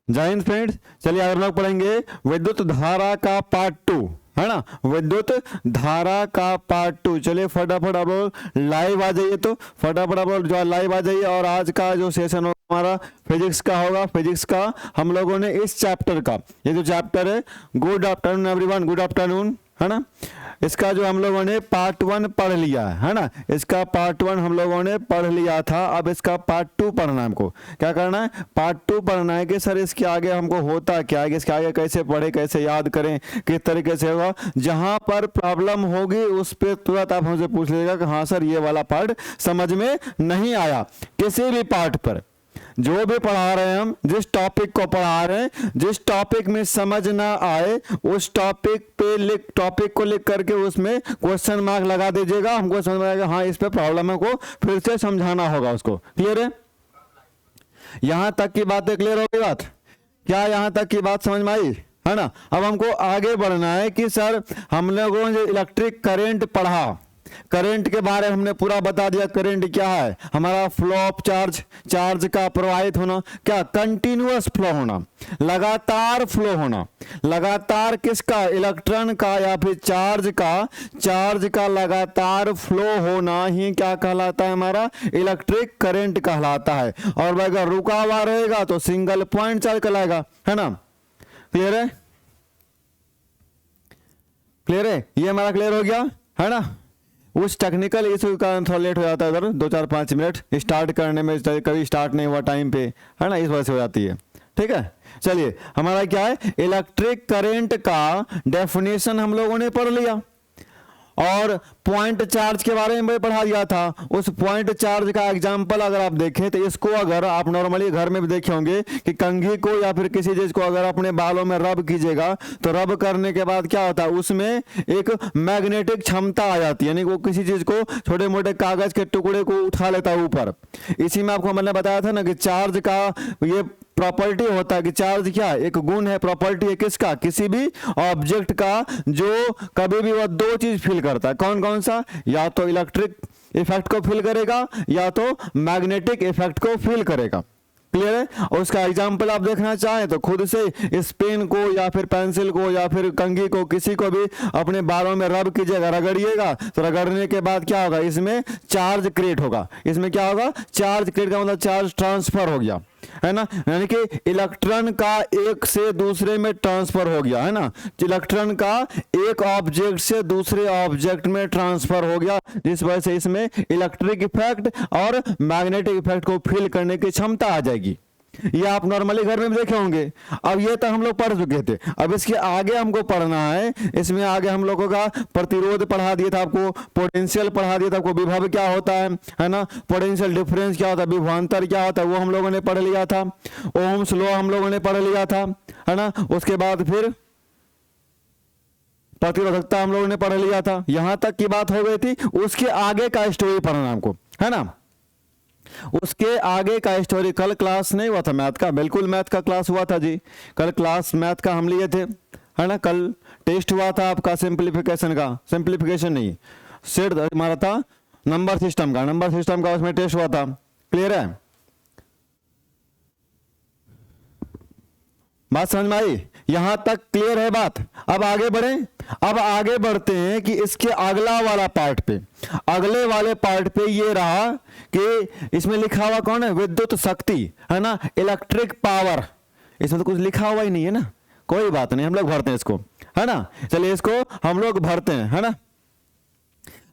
जय हिंद फ्रेंड्स, चलिए अगर लोग पढ़ेंगे विद्युत धारा का पार्ट 2, है ना, विद्युत धारा का पार्ट 2। चलिए फटाफट अब लाइव आ जाइए, तो फटाफट अब जो लाइव आ जाइए। और आज का जो सेशन हमारा फिजिक्स का होगा, फिजिक्स का हम लोगों ने इस चैप्टर का, ये जो चैप्टर है, good afternoon everyone, good afternoon, है ना, इसका जो हम लोगों ने पार्ट 1 पढ़ लिया है ना, इसका पार्ट 1 हम लोगों ने पढ़ लिया था। अब इसका पार्ट 2 पढ़ना है हमको। क्या करना है? पार्ट 2 पढ़ना है कि सर इसके आगे हमको होता क्या है, इसके आगे कैसे पढ़े, कैसे याद करें, किस तरीके से होगा। जहां पर प्रॉब्लम होगी उस पर तुरंत आप हमसे पूछ लीजिएगा कि हाँ सर ये वाला पार्ट समझ में नहीं आया। किसी भी पार्ट पर जो भी पढ़ा रहे हैं हम, जिस टॉपिक को पढ़ा रहे हैं, जिस टॉपिक में समझ ना आए उस टॉपिक पे टॉपिक को लिख करके उसमें क्वेश्चन मार्क लगा दीजिएगा। हमको समझ में आएगा हाँ इस पे प्रॉब्लम है, को फिर से समझाना होगा उसको। क्लियर है? यहां तक की बातें क्लियर हो गई? बात क्या यहां तक की बात समझ में आई, है ना? अब हमको आगे बढ़ना है कि सर हम लोगों ने इलेक्ट्रिक करंट पढ़ा, करंट के बारे में हमने पूरा बता दिया। करंट क्या है? हमारा फ्लो ऑफ चार्ज, चार्ज का प्रवाहित होना, क्या कंटिन्यूअस फ्लो होना, लगातार फ्लो होना। लगातार किसका? इलेक्ट्रॉन का या फिर चार्ज का लगातार फ्लो होना ही क्या कहलाता है? हमारा इलेक्ट्रिक करंट कहलाता है। और अगर रुका हुआ रहेगा तो सिंगल पॉइंट चार्ज कहलाएगा, है ना? क्लियर है? क्लियर है? ये हमारा क्लियर हो गया, है ना? उस टेक्निकल इशू का थोड़ा लेट हो जाता है उधर 2-4-5 मिनट स्टार्ट करने में, कभी स्टार्ट नहीं हुआ टाइम पे, है ना, इस वजह से हो जाती है। ठीक है, चलिए हमारा क्या है, इलेक्ट्रिक करंट का डेफिनेशन हम लोगों ने पढ़ लिया और पॉइंट चार्ज के बारे में पढ़ा दिया था। उस पॉइंट चार्ज का एग्जांपल अगर आप देखें तो इसको अगर आप नॉर्मली घर में भी देखे होंगे कि कंघी को या फिर किसी चीज को अगर अपने बालों में रब कीजिएगा तो रब करने के बाद क्या होता है, उसमें एक मैग्नेटिक क्षमता आ जाती है, यानी वो किसी चीज को, छोटे मोटे कागज के टुकड़े को उठा लेता है ऊपर। इसी में आपको मैंने बताया था ना कि चार्ज का ये प्रॉपर्टी होता है कि चार्ज क्या एक गुण है, प्रॉपर्टी है किसका? किसी भी ऑब्जेक्ट का जो कभी भी वह दो चीज फील करता है। कौन कौन सा? या तो इलेक्ट्रिक इफेक्ट को फील करेगा या तो मैग्नेटिक इफेक्ट को फील करेगा। क्लियर है? और उसका एग्जाम्पल आप देखना चाहें तो खुद से इस पेन को या फिर पेंसिल को या फिर कंघी को, किसी को भी अपने बालों में रब कीजिएगा, रगड़िएगा, तो रगड़ने के बाद क्या होगा, इसमें चार्ज क्रिएट होगा। इसमें क्या होगा? चार्ज क्रिएट का मतलब चार्ज ट्रांसफर हो गया, है ना, यानी कि इलेक्ट्रॉन का एक से दूसरे में ट्रांसफर हो गया, है ना। इलेक्ट्रॉन का एक ऑब्जेक्ट से दूसरे ऑब्जेक्ट में ट्रांसफर हो गया, जिस वजह से इसमें इलेक्ट्रिक इफेक्ट और मैग्नेटिक इफेक्ट को फील करने की क्षमता आ जाएगी। ये आप नॉर्मली घर में भी देखे होंगे। अब ये तो हम लोग पढ़ चुके थे, अब इसके आगे हमको पढ़ना है। इसमें आगे हम लोगों का प्रतिरोध पढ़ा दिया था आपको, पोटेंशियल पढ़ा दिया था आपको, विभव क्या होता है ना, पोटेंशियल डिफरेंस क्या होता है, विभवांतर क्या होता है, वो हम लोगों ने पढ़ लिया था। ओम्स लॉ हम लोगों ने पढ़ लिया था, है ना। उसके बाद फिर प्रतिरोधकता हम लोगों ने पढ़ लिया था। यहां तक की बात हो गई थी। उसके आगे का स्टोरी पढ़ना हमको, है ना। उसके आगे का स्टोरी, कल क्लास नहीं हुआ था मैथ का, बिल्कुल मैथ का क्लास हुआ था जी। कल क्लास मैथ का हम लिए थे, है ना। कल टेस्ट हुआ था आपका सिंप्लीफिकेशन का, सिंप्लीफिकेशन नहीं, सेट हमारा था नंबर सिस्टम का, नंबर सिस्टम का उसमें टेस्ट हुआ था। क्लियर है? बात समझ में आई? यहां तक क्लियर है बात? अब आगे बढ़े। अब आगे बढ़ते हैं कि इसके अगला वाला पार्ट पे, अगले वाले पार्ट पे ये रहा कि इसमें लिखा हुआ कौन है? विद्युत शक्ति, है ना, इलेक्ट्रिक पावर। इसमें तो कुछ लिखा हुआ ही नहीं है ना, कोई बात नहीं, हम लोग भरते हैं इसको, है ना। चलिए इसको हम लोग भरते हैं, है ना।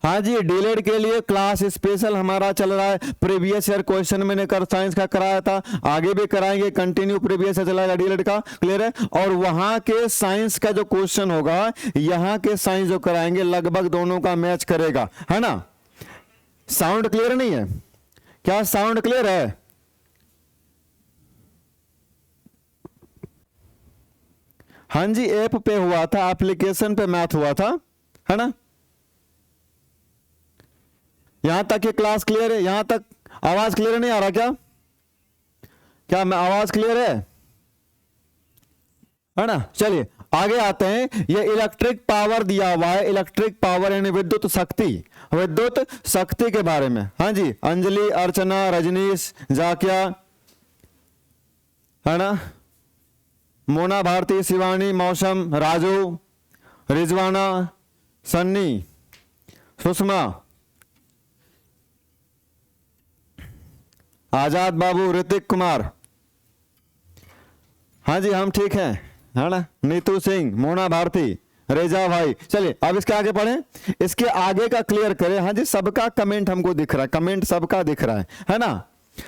हाँ जी, डीलेड के लिए क्लास स्पेशल हमारा चल रहा है। प्रीवियस ईयर क्वेश्चन मैंने कर साइंस का कराया था, आगे भी कराएंगे, कंटिन्यू प्रीवियस ईयर चलाएगा डीलेड का। क्लियर है? और वहां के साइंस का जो क्वेश्चन होगा, यहां के साइंस जो कराएंगे, लगभग दोनों का मैच करेगा, है ना। साउंड क्लियर नहीं है क्या? साउंड क्लियर है? हाँ जी, ऐप पे हुआ था, एप्लीकेशन पे मैथ हुआ था, है ना। यहां तक ये क्लास क्लियर है? यहां तक आवाज क्लियर नहीं आ रहा क्या? क्या मैं आवाज क्लियर है ना? चलिए आगे आते हैं, ये इलेक्ट्रिक पावर दिया हुआ है, इलेक्ट्रिक पावर यानी विद्युत शक्ति, विद्युत शक्ति के बारे में। हाँ जी, अंजलि, अर्चना, रजनीश, जाकिया, है ना, मोना, भारती, शिवानी, मौसम, राजू, रिजवाना, सन्नी, सुषमा, आजाद बाबू, ऋतिक कुमार, हाँ जी हम ठीक हैं, है ना, नीतू सिंह, मोना भारती, रेजा भाई। चलिए अब इसके आगे पढ़ें, इसके आगे का क्लियर करें। हाँ जी, सबका कमेंट हमको दिख रहा है, कमेंट सबका दिख रहा है ना,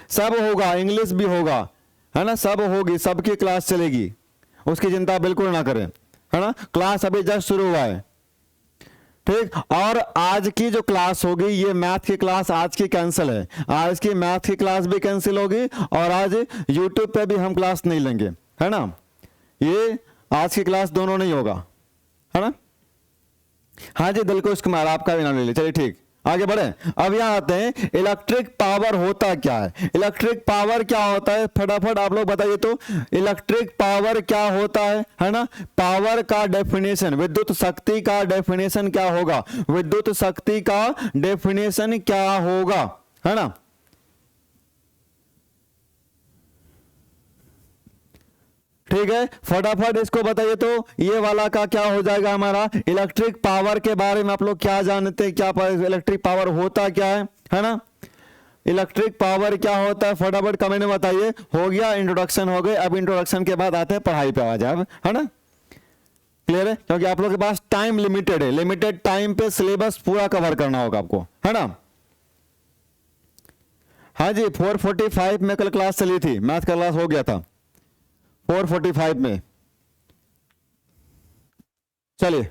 सब होगा, इंग्लिश भी होगा, है ना, सब होगी, सबकी क्लास चलेगी, उसकी चिंता बिल्कुल ना करें, है ना। क्लास अभी जस्ट शुरू हुआ है, ठीक। और आज की जो क्लास होगी, ये मैथ की क्लास आज की कैंसिल है, आज की मैथ की क्लास भी कैंसिल होगी, और आज यूट्यूब पे भी हम क्लास नहीं लेंगे, है ना, ये आज की क्लास दोनों नहीं होगा, है ना। हाँ जी दिलकुश कुमार, आपका भी नाम ले लिया, चलिए ठीक, आगे बढ़े। अब यहां आते हैं, इलेक्ट्रिक पावर होता क्या है, इलेक्ट्रिक पावर क्या होता है, फटाफट आप लोग बताइए तो, इलेक्ट्रिक पावर क्या होता है ना। पावर का डेफिनेशन, विद्युत शक्ति का डेफिनेशन क्या होगा, विद्युत शक्ति का डेफिनेशन क्या होगा, है ना। ठीक है, फटाफट इसको बताइए तो, ये वाला का क्या हो जाएगा हमारा, इलेक्ट्रिक पावर के बारे में आप लोग क्या जानते हैं, क्या इलेक्ट्रिक पावर होता क्या है ना, इलेक्ट्रिक पावर क्या होता है, फटाफट कमेंट में बताइए। हो गया, इंट्रोडक्शन हो गए, अब इंट्रोडक्शन के बाद आते हैं पढ़ाई पे आ जाए, है ना, क्लियर है, क्योंकि आप लोग के पास टाइम लिमिटेड है, लिमिटेड टाइम पे सिलेबस पूरा कवर करना होगा आपको, है ना। हाँ जी 4:45 में कल क्लास चली थी, मैथ का क्लास हो गया था 4:45 में। चलिए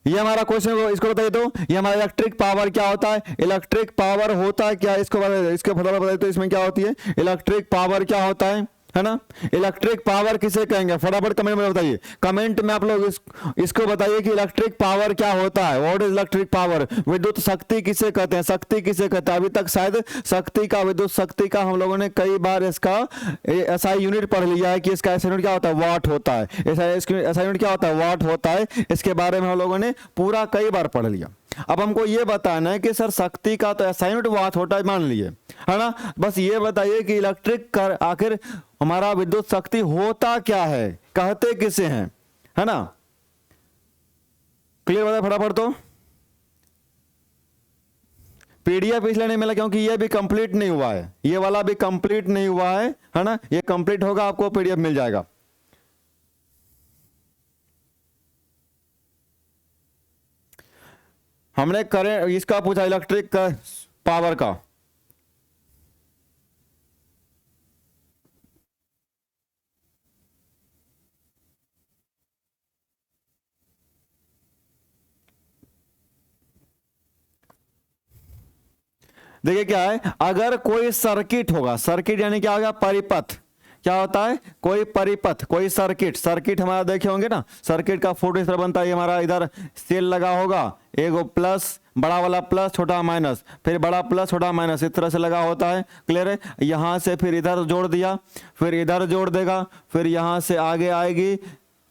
ये हमारा क्वेश्चन, इसको बताइए तो, ये हमारा इलेक्ट्रिक पावर क्या होता है, इलेक्ट्रिक पावर होता है क्या, इसको फटाफट बताइए तो, इसमें क्या होती है, इलेक्ट्रिक पावर क्या होता है ना, इलेक्ट्रिक पावर किसे कहेंगे, फटाफट कमेंट में बताइए, कमेंट में आप लोग इसको बताइए कि इलेक्ट्रिक पावर क्या होता है, व्हाट इज इलेक्ट्रिक पावर, विद्युत शक्ति किसे कहते हैं, शक्ति किसे कहते हैं। अभी तक शायद शक्ति का, विद्युत शक्ति का हम लोगों ने कई बार इसका ऐसा यूनिट पढ़ लिया है कि इसका ऐसा यूनिट क्या होता है, वाट होता है, ऐसा यूनिट क्या होता है, वाट होता है, इसके बारे में हम लोगों ने पूरा कई बार पढ़ लिया। अब हमको ये बताना है कि सर शक्ति का तो ऐसा यूनिट वाट होता है, मान लिए, है ना, बस ये बताइए कि इलेक्ट्रिक आखिर हमारा विद्युत शक्ति होता क्या है, कहते किसे हैं, है ना, क्लियर बताए फटाफट तो। पीडीएफ इसलिए नहीं मिला क्योंकि ये भी कंप्लीट नहीं हुआ है, ये वाला भी कंप्लीट नहीं हुआ है ना, ये कंप्लीट होगा आपको पीडीएफ मिल जाएगा। हमने करेंट इसका पूछा, इलेक्ट्रिक का पावर का, देखिए क्या है, अगर कोई सर्किट होगा, सर्किट यानी क्या होगा, परिपथ, क्या होता है, कोई परिपथ, कोई सर्किट, सर्किट हमारा देखे होंगे ना, सर्किट का फोटो इस तरह बनता है, हमारा इधर सेल लगा होगा, एगो प्लस, बड़ा वाला प्लस, छोटा माइनस, फिर बड़ा प्लस, छोटा माइनस, इस तरह से लगा होता है, क्लियर है। यहां से फिर इधर जोड़ दिया, फिर इधर जोड़ देगा, फिर यहां से आगे आएगी,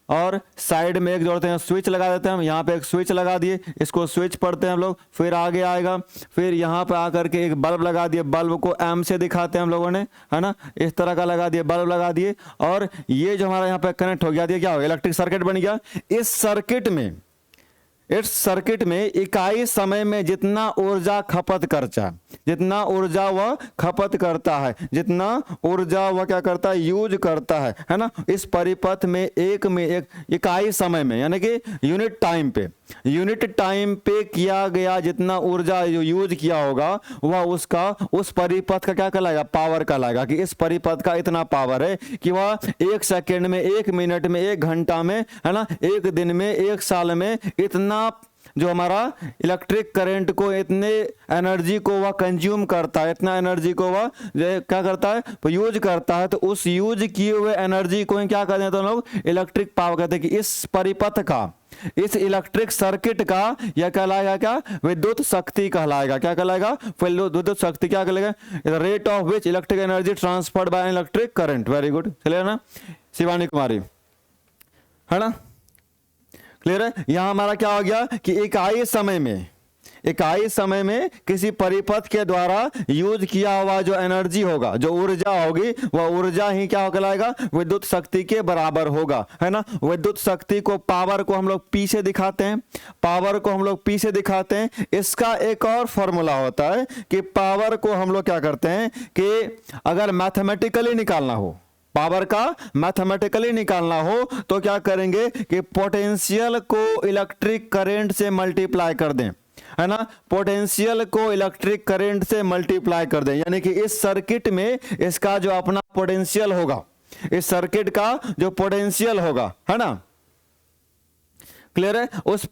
और साइड में एक जोड़ते हैं, स्विच लगा देते हैं हम, यहाँ पे एक स्विच लगा दिए, इसको स्विच पढ़ते हैं हम लोग, फिर आगे आएगा, फिर यहाँ पे आकर के एक बल्ब लगा दिए, बल्ब को एम से दिखाते हैं हम लोगों ने, है ना, इस तरह का लगा दिए, बल्ब लगा दिए, और ये जो हमारा यहाँ पे कनेक्ट हो गया, ये क्या हो गया, इलेक्ट्रिक सर्किट बन गया। इस सर्किट में इकाई समय में जितना ऊर्जा खपत करता, जितना ऊर्जा वह खपत करता है, जितना ऊर्जा वह क्या करता है, यूज करता है ना, इस परिपथ में एक इकाई समय में, यानी कि यूनिट टाइम पे किया गया जितना ऊर्जा जो यूज किया होगा, वह उसका उस परिपथ का क्या कहलाएगा, पावर कहलाएगा, कि इस परिपथ का इतना पावर है कि वह 1 सेकेंड में, 1 मिनट में, 1 घंटा में, है ना, 1 दिन में, 1 साल में, इतना जो हमारा इलेक्ट्रिक करंट को, इतने एनर्जी को वह कंज्यूम करता है, इतना एनर्जी को वह क्या करता है, यूज करता है, तो उस यूज किए हुए एनर्जी को क्या कहते हैं तो लोग इलेक्ट्रिक पावर कहते हैं, कि इस परिपथ का, इस इलेक्ट्रिक सर्किट का यह कहलाएगा क्या, विद्युत शक्ति कहलाएगा, क्या कहलाएगा, विद्युत शक्ति क्या कहलाएगा, rate of which electric energy transferred by electric current. Very good, चलिए ना शिवानी कुमारी, है ना, क्लियर है। यहां हमारा क्या हो गया कि इकाई समय में किसी परिपथ के द्वारा यूज किया हुआ जो एनर्जी होगा, जो ऊर्जा होगी, वह ऊर्जा ही क्या कहलाएगा, विद्युत शक्ति के बराबर होगा, है ना। विद्युत शक्ति को, पावर को हम लोग पी से दिखाते हैं, इसका एक और फॉर्मूला होता है कि पावर को हम लोग क्या करते हैं कि अगर मैथमेटिकली निकालना हो, पावर का मैथमेटिकली निकालना हो तो क्या करेंगे कि पोटेंशियल को इलेक्ट्रिक करंट से मल्टीप्लाई कर दें, है ना। पोटेंशियल को इलेक्ट्रिक करंट से मल्टीप्लाई कर दें, यानी कि इस सर्किट में इसका जो अपना पोटेंशियल होगा, इस सर्किट का जो पोटेंशियल होगा, है ना, क्लियर है। उस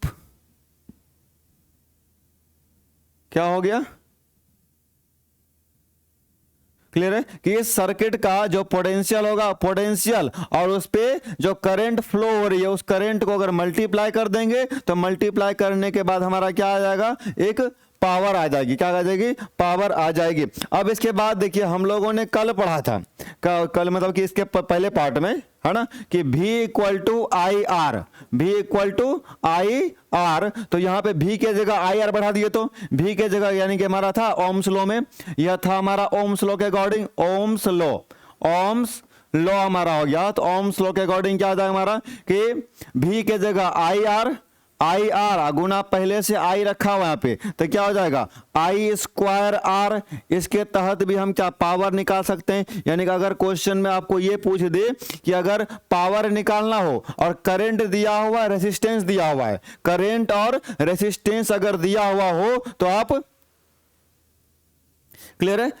क्या हो गया, क्लियर है कि इस सर्किट का जो पोटेंशियल होगा, पोटेंशियल और उस पे जो करंट फ्लो हो रही है, उस करंट को अगर मल्टीप्लाई कर देंगे तो मल्टीप्लाई करने के बाद हमारा क्या आ जाएगा, एक पावर आ जाएगी। क्या आ जाएगी, पावर आ जाएगी। अब इसके बाद देखिए हम लोगों ने कल पढ़ा था, कल मतलब कि इसके पहले पार्ट में, है ना, कि V equal to I R, तो यहां पे V के जगह आई आर बढ़ा दिए तो V के जगह यानी कि हमारा था ओम्स लॉ में, यह था हमारा ओम्स लॉ के अकॉर्डिंग, ओम्स लॉ हमारा हो गया। तो ओम्स लॉ के अकॉर्डिंग क्या होता है हमारा कि V के जगह आई आर गुना पहले से आई रखा हुआ यहाँ पे, तो क्या हो जाएगा आई स्क्वायर आर। इसके तहत भी हम क्या पावर निकाल सकते हैं, यानी कि अगर क्वेश्चन में आपको ये पूछ दे कि अगर पावर निकालना हो और करंट दिया हुआ है, रेसिस्टेंस दिया हुआ है, करंट और रेसिस्टेंस अगर दिया हुआ हो तो आप, क्लियर है,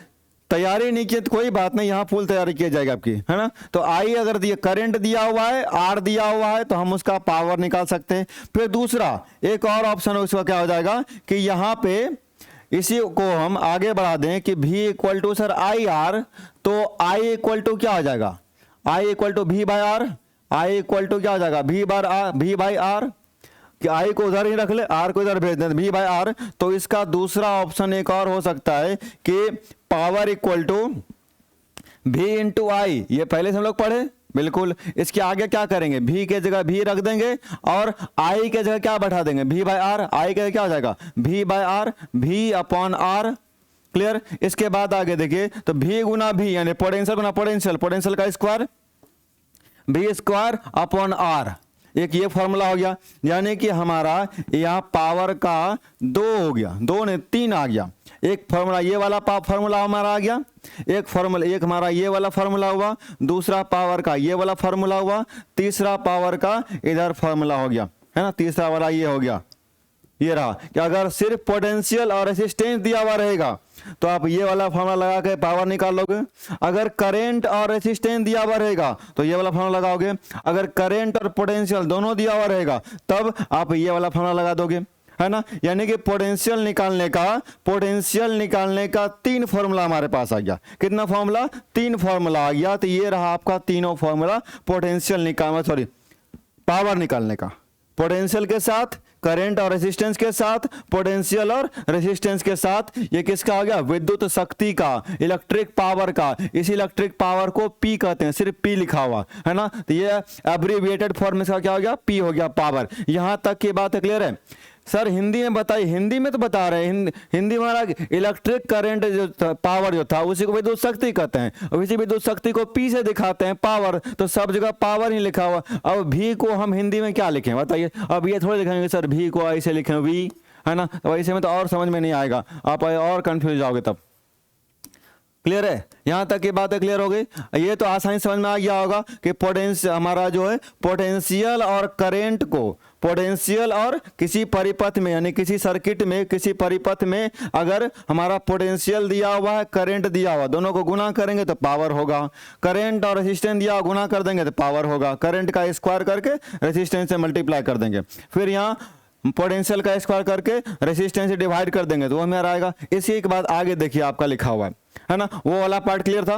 तैयारी नहीं की तो कोई बात नहीं, यहां फुल तैयारी की जाएगी आपकी, है ना। तो आई अगर दिया, करंट दिया हुआ है, आर दिया हुआ है, तो हम उसका पावर निकाल सकते हैं। फिर दूसरा एक और ऑप्शन उसका क्या हो जाएगा कि यहां पे इसी को हम आगे बढ़ा दें कि V equal to sir I R, तो आई इक्वल टू क्या हो जाएगा, I equal to V by R, I equal to क्या हो जाएगा V बाय आर, कि आई को उधर ही रख ले, आर को इधर भेज दें, V बाय आर। तो इसका दूसरा ऑप्शन एक और हो सकता है कि power equal to V into I, ये पहले से हम लोग पढ़े बिल्कुल। इसके आगे क्या करेंगे, V के जगह V रख देंगे और आई के जगह क्या बैठा देंगे, V बाय आर, आई के जगह क्या हो जाएगा V by R, V upon R, clear. इसके बाद आगे देखिए तो V गुना V यानी पोटेंशियल गुना पोटेंशियल का square, V square upon R, एक ये फॉर्मूला हो गया। यानी कि हमारा यहाँ पावर का 2 हो गया, 2 ने 3 आ गया। एक फॉर्मूला ये वाला फॉर्मूला हमारा आ गया, एक हमारा ये वाला फॉर्मूला हुआ, दूसरा पावर का ये वाला फॉर्मूला हुआ, तीसरा पावर का इधर फॉर्मूला हो गया, है ना, तीसरा वाला ये हो गया, ये रहा कि अगर सिर्फ पोटेंशियल और रेसिस्टेंस दिया हुआ रहेगा तो आप ये वाला फॉर्मूला लगा के पावर निकाल लोगे। अगर करंट और रेसिस्टेंस दिया हुआ रहेगा तो ये वाला फॉर्मूला लगाओगे। अगर करंट और पोटेंशियल दोनों दिया हुआ रहेगा तब आप ये वाला फॉर्मूला लगा दोगे, है ना। यानी कि पोटेंशियल निकालने का 3 फॉर्मूला हमारे पास आ गया। कितना फॉर्मूला, 3 फॉर्मूला आ गया। तो ये रहा आपका तीनों फॉर्मूला पावर निकालने का, पोटेंशियल के साथ, करंट और रेसिस्टेंस के साथ, पोटेंशियल और रेसिस्टेंस के साथ। ये किसका आ गया, विद्युत शक्ति का, इलेक्ट्रिक पावर का। इस इलेक्ट्रिक पावर को P कहते हैं, सिर्फ P लिखा हुआ है ना। तो ये एब्रिविएटेड फॉर्म में क्या हो गया, P हो गया पावर। यहां तक की बात क्लियर है। सर हिंदी में बताइए, हिंदी में तो बता रहे हैं, हिंदी में हमारा इलेक्ट्रिक करंट जो पावर जो था उसी को विद्युत शक्ति कहते हैं, और इसी विद्युत शक्ति को P से दिखाते हैं पावर, तो सब जगह पावर ही लिखा हुआ। अब V को हम हिंदी में क्या लिखें बताइए। अब ये थोड़े लिखेंगे सर V को ऐसे लिखें V, है ना, तो ऐसे में तो और समझ में नहीं आएगा, आप और कंफ्यूज जाओगे तब। क्लियर है, यहां तक की बातें क्लियर हो गई। ये तो आसानी समझ में आ गया होगा कि पोटेंशियल हमारा जो है पोटेंशियल और करंट को, पोटेंशियल और किसी परिपथ में यानी किसी सर्किट में, किसी परिपथ में अगर हमारा पोटेंशियल दिया हुआ है, करंट दिया हुआ, दोनों को गुना करेंगे तो पावर होगा। करंट और रेसिस्टेंस दिया हुआ गुना कर देंगे तो पावर होगा। करंट का स्क्वायर करके रेसिस्टेंस से मल्टीप्लाई कर देंगे, फिर यहाँ पोटेंशियल का स्क्वायर करके रेसिस्टेंस से डिवाइड कर देंगे तो वो हमें आएगा। इसी के बाद आगे देखिए आपका लिखा हुआ है ना, वो वाला पार्ट क्लियर था।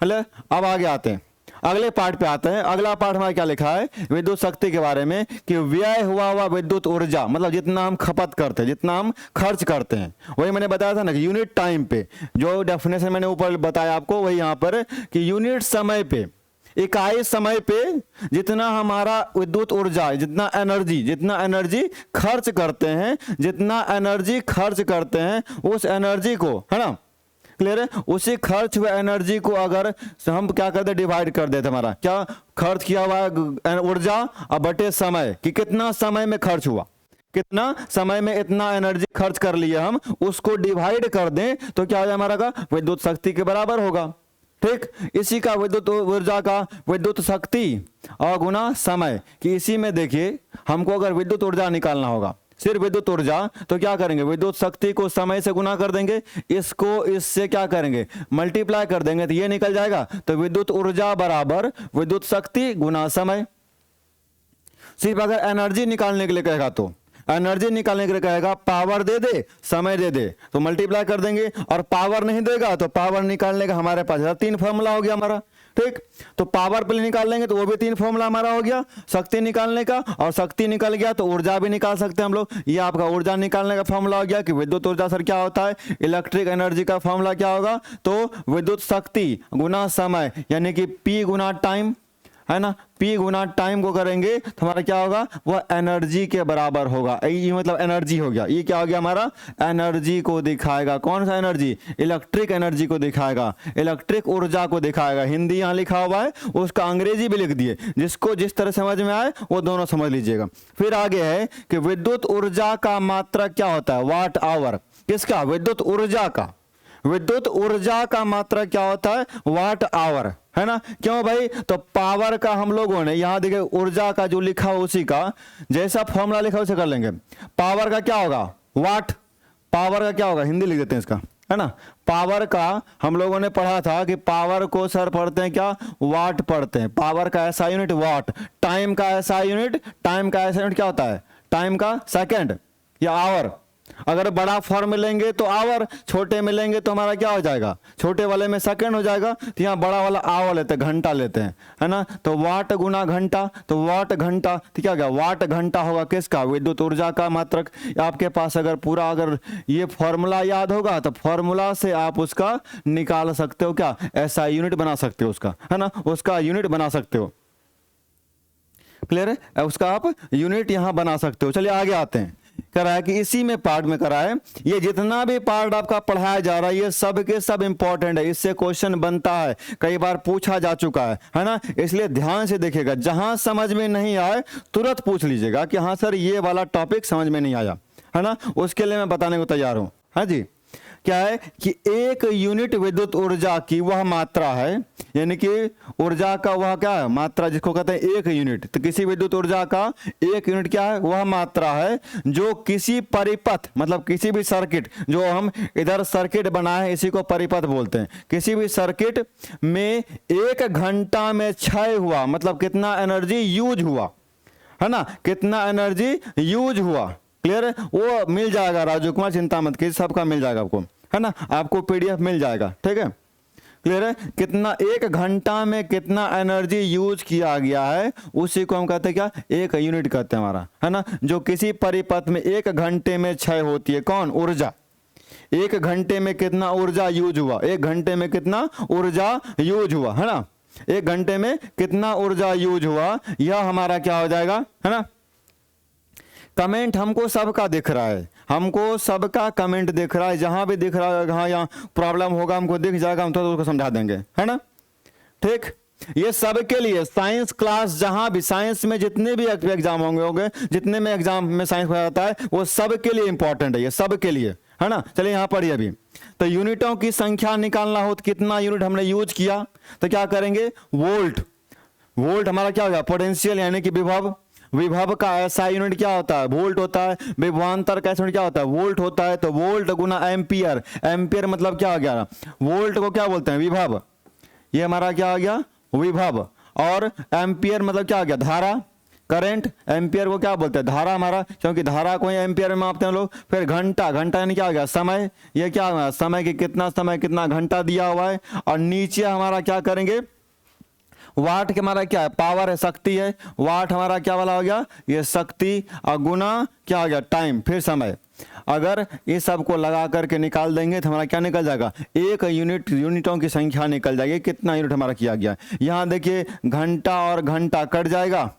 हेलो, अब आगे आते हैं, अगले पार्ट पे आते हैं। अगला पार्ट हमारा क्या लिखा है, विद्युत शक्ति के बारे में, कि व्यय हुआ विद्युत ऊर्जा, मतलब जितना हम खपत करते हैं, जितना हम खर्च करते हैं। वही मैंने बताया था ना कि यूनिट टाइम पे, जो डेफिनेशन मैंने ऊपर बताया आपको, वही यहाँ पर कि यूनिट समय पे इकाई समय पे जितना हमारा विद्युत ऊर्जा, जितना एनर्जी खर्च करते हैं, जितना एनर्जी खर्च करते हैं, उस एनर्जी को, है ना, क्लियर है, उसी खर्च हुए एनर्जी को अगर हम क्या करते, डिवाइड कर देते, हमारा क्या खर्च किया हुआ है ऊर्जा और बटे समय, कि कितना समय में खर्च हुआ, कितना समय में इतना एनर्जी खर्च कर लिया, हम उसको डिवाइड कर दें तो क्या हो जाए हमारा का विद्युत शक्ति के बराबर होगा। ठीक, इसी का विद्युत ऊर्जा का विद्युत शक्ति और गुना समय, कि इसी में देखिए हमको अगर विद्युत ऊर्जा निकालना होगा, सिर्फ विद्युत ऊर्जा, तो क्या करेंगे, विद्युत शक्ति को समय से गुना कर देंगे, इसको इससे क्या करेंगे, मल्टीप्लाई कर देंगे, तो ये निकल जाएगा। तो विद्युत ऊर्जा बराबर विद्युत शक्ति गुना समय। सिर्फ अगर एनर्जी निकालने के लिए कहेगा, तो एनर्जी निकालने के लिए कहेगा पावर दे दे, समय दे दे, तो मल्टीप्लाई कर देंगे, और पावर नहीं देगा तो पावर निकालने का हमारे पास 3 फॉर्मूला हो गया हमारा। ठीक, तो पावर पे निकाल लेंगे तो वो भी 3 फॉर्मूला हमारा हो गया शक्ति निकालने का, और शक्ति निकल गया तो ऊर्जा भी निकाल सकते हैं हम लोग। ये आपका ऊर्जा निकालने का फॉर्मूला हो गया कि विद्युत ऊर्जा सर क्या होता है, इलेक्ट्रिक एनर्जी का फॉर्मूला क्या होगा, तो विद्युत शक्ति गुना समय, यानी कि P गुना टाइम, है ना, P गुना टाइम को करेंगे तो हमारा क्या होगा, वह एनर्जी के बराबर होगा। ये मतलब एनर्जी हो गया, ये क्या हो गया हमारा, एनर्जी को दिखाएगा। कौन सा एनर्जी, इलेक्ट्रिक एनर्जी को दिखाएगा, इलेक्ट्रिक ऊर्जा को दिखाएगा। हिंदी यहाँ लिखा हुआ है, उसका अंग्रेजी भी लिख दिए, जिसको जिस तरह समझ में आए वो दोनों समझ लीजिएगा। फिर आगे है कि विद्युत ऊर्जा का मात्रक क्या होता है, वाट आवर। किसका, विद्युत ऊर्जा का, विद्युत ऊर्जा का मात्रा क्या होता है, वाट आवर, है ना। क्यों भाई, तो पावर का हम लोगों ने यहां देखिए ऊर्जा का जो लिखा उसी का जैसा फॉर्मूला लिखा उसे कर लेंगे। पावर का क्या होगा, वाट, पावर का क्या होगा, हिंदी लिख देते हैं इसका, है ना। पावर का हम लोगों ने पढ़ा था कि पावर को सर पढ़ते हैं क्या, वाट पढ़ते हैं। पावर का ऐसा यूनिट वाट, टाइम का ऐसा यूनिट, टाइम का ऐसा यूनिट क्या होता है, टाइम का सेकंड या आवर। अगर बड़ा फॉर्म मिलेंगे तो आवर, छोटे मिलेंगे तो हमारा क्या हो जाएगा, छोटे वाले में सेकंड हो जाएगा, तो यहाँ बड़ा वाला आवर लेते हैं, घंटा लेते हैं, है ना। तो वाट गुना घंटा, तो वाट घंटा, तो क्या हो गया, वाट घंटा होगा किसका, विद्युत ऊर्जा का मात्रक। आपके पास अगर पूरा अगर ये फॉर्मूला याद होगा तो फॉर्मूला से आप उसका निकाल सकते हो, क्या ऐसा यूनिट बना सकते हो उसका, है ना, उसका यूनिट बना सकते हो। क्लियर है, उसका आप यूनिट यहां बना सकते हो। चलिए आगे आते हैं। करा है कि इसी में पार्ट में करा है, ये जितना भी पार्ट आपका पढ़ाया जा रहा है ये सब के सब इंपॉर्टेंट है, इससे क्वेश्चन बनता है, कई बार पूछा जा चुका है ना। इसलिए ध्यान से देखिएगा, जहां समझ में नहीं आए तुरंत पूछ लीजिएगा कि हाँ सर ये वाला टॉपिक समझ में नहीं आया, है ना, उसके लिए मैं बताने को तैयार हूं। हाँ जी, क्या है कि एक यूनिट विद्युत ऊर्जा की वह मात्रा है, यानी कि ऊर्जा का वह क्या है, मात्रा, जिसको कहते हैं एक यूनिट। तो किसी विद्युत ऊर्जा का एक यूनिट क्या है, वह मात्रा है जो किसी परिपथ, मतलब किसी भी सर्किट, जो हम इधर सर्किट बनाए इसी को परिपथ बोलते हैं, किसी भी सर्किट में 1 घंटा में क्षय हुआ, मतलब कितना एनर्जी यूज हुआ, है ना, कितना एनर्जी यूज हुआ। क्लियर है, वो मिल जाएगा राजू कुमार, चिंता मत कीजिए, सबका मिल जाएगा आपको, है ना, आपको पीडीएफ मिल जाएगा। ठीक है, क्लियर है, कितना 1 घंटा में कितना एनर्जी यूज किया गया है उसी को हम कहते हैं क्या, एक यूनिट कहते हैं हमारा, है ना, जो किसी परिपथ में 1 घंटे में क्षय होती है। कौन, ऊर्जा। 1 घंटे में कितना ऊर्जा यूज हुआ, 1 घंटे में कितना ऊर्जा यूज हुआ, है ना, 1 घंटे में कितना ऊर्जा यूज हुआ, यह हमारा क्या हो जाएगा, है ना। कमेंट हमको सबका दिख रहा है, हमको सबका कमेंट दिख रहा है, जहां भी दिख रहा है, हाँ यहाँ प्रॉब्लम होगा हमको दिख जाएगा, हम तो उसको समझा देंगे, है ना। ठीक, ये सबके लिए साइंस क्लास, जहां भी साइंस में जितने भी एग्जाम होंगे, जितने में एग्जाम में साइंस पढ़ाया जाता है वो सबके लिए इंपॉर्टेंट है, ये सबके लिए, है ना। चलिए यहाँ पढ़िए अभी। तो यूनिटों की संख्या निकालना हो तो कितना यूनिट हमने यूज किया, तो क्या करेंगे, वोल्ट। वोल्ट हमारा क्या होगा, पोटेंशियल, यानी कि विभव। विभव का ऐसा यूनिट क्या होता है, वोल्ट होता है। विभवांतर का ऐसा यूनिट क्या होता है, वोल्ट होता है। तो वोल्ट गुना एम्पियर, एम्पियर मतलब क्या हो गया, वोल्ट को क्या बोलते हैं, विभव। ये हमारा क्या हो गया, विभव। और एम्पियर मतलब क्या हो गया, धारा, करंट। एम्पियर को क्या बोलते हैं, धारा हमारा, क्योंकि धारा को एम्पियर में मापते हैं लोग। फिर घंटा, घंटा यानी क्या हो गया, समय। ये क्या हुआ, समय की कितना समय, कितना घंटा दिया हुआ है। और नीचे हमारा क्या करेंगे, वाट के हमारा क्या है, पावर है, शक्ति है। वाट हमारा क्या वाला हो गया, ये शक्ति, और गुना क्या हो गया, टाइम, फिर समय। अगर इस सब को लगा करके निकाल देंगे तो हमारा क्या निकल जाएगा, एक यूनिट, यूनिटों की संख्या निकल जाएगी, कितना यूनिट हमारा किया गया। यहाँ देखिए घंटा और घंटा कट जाएगा,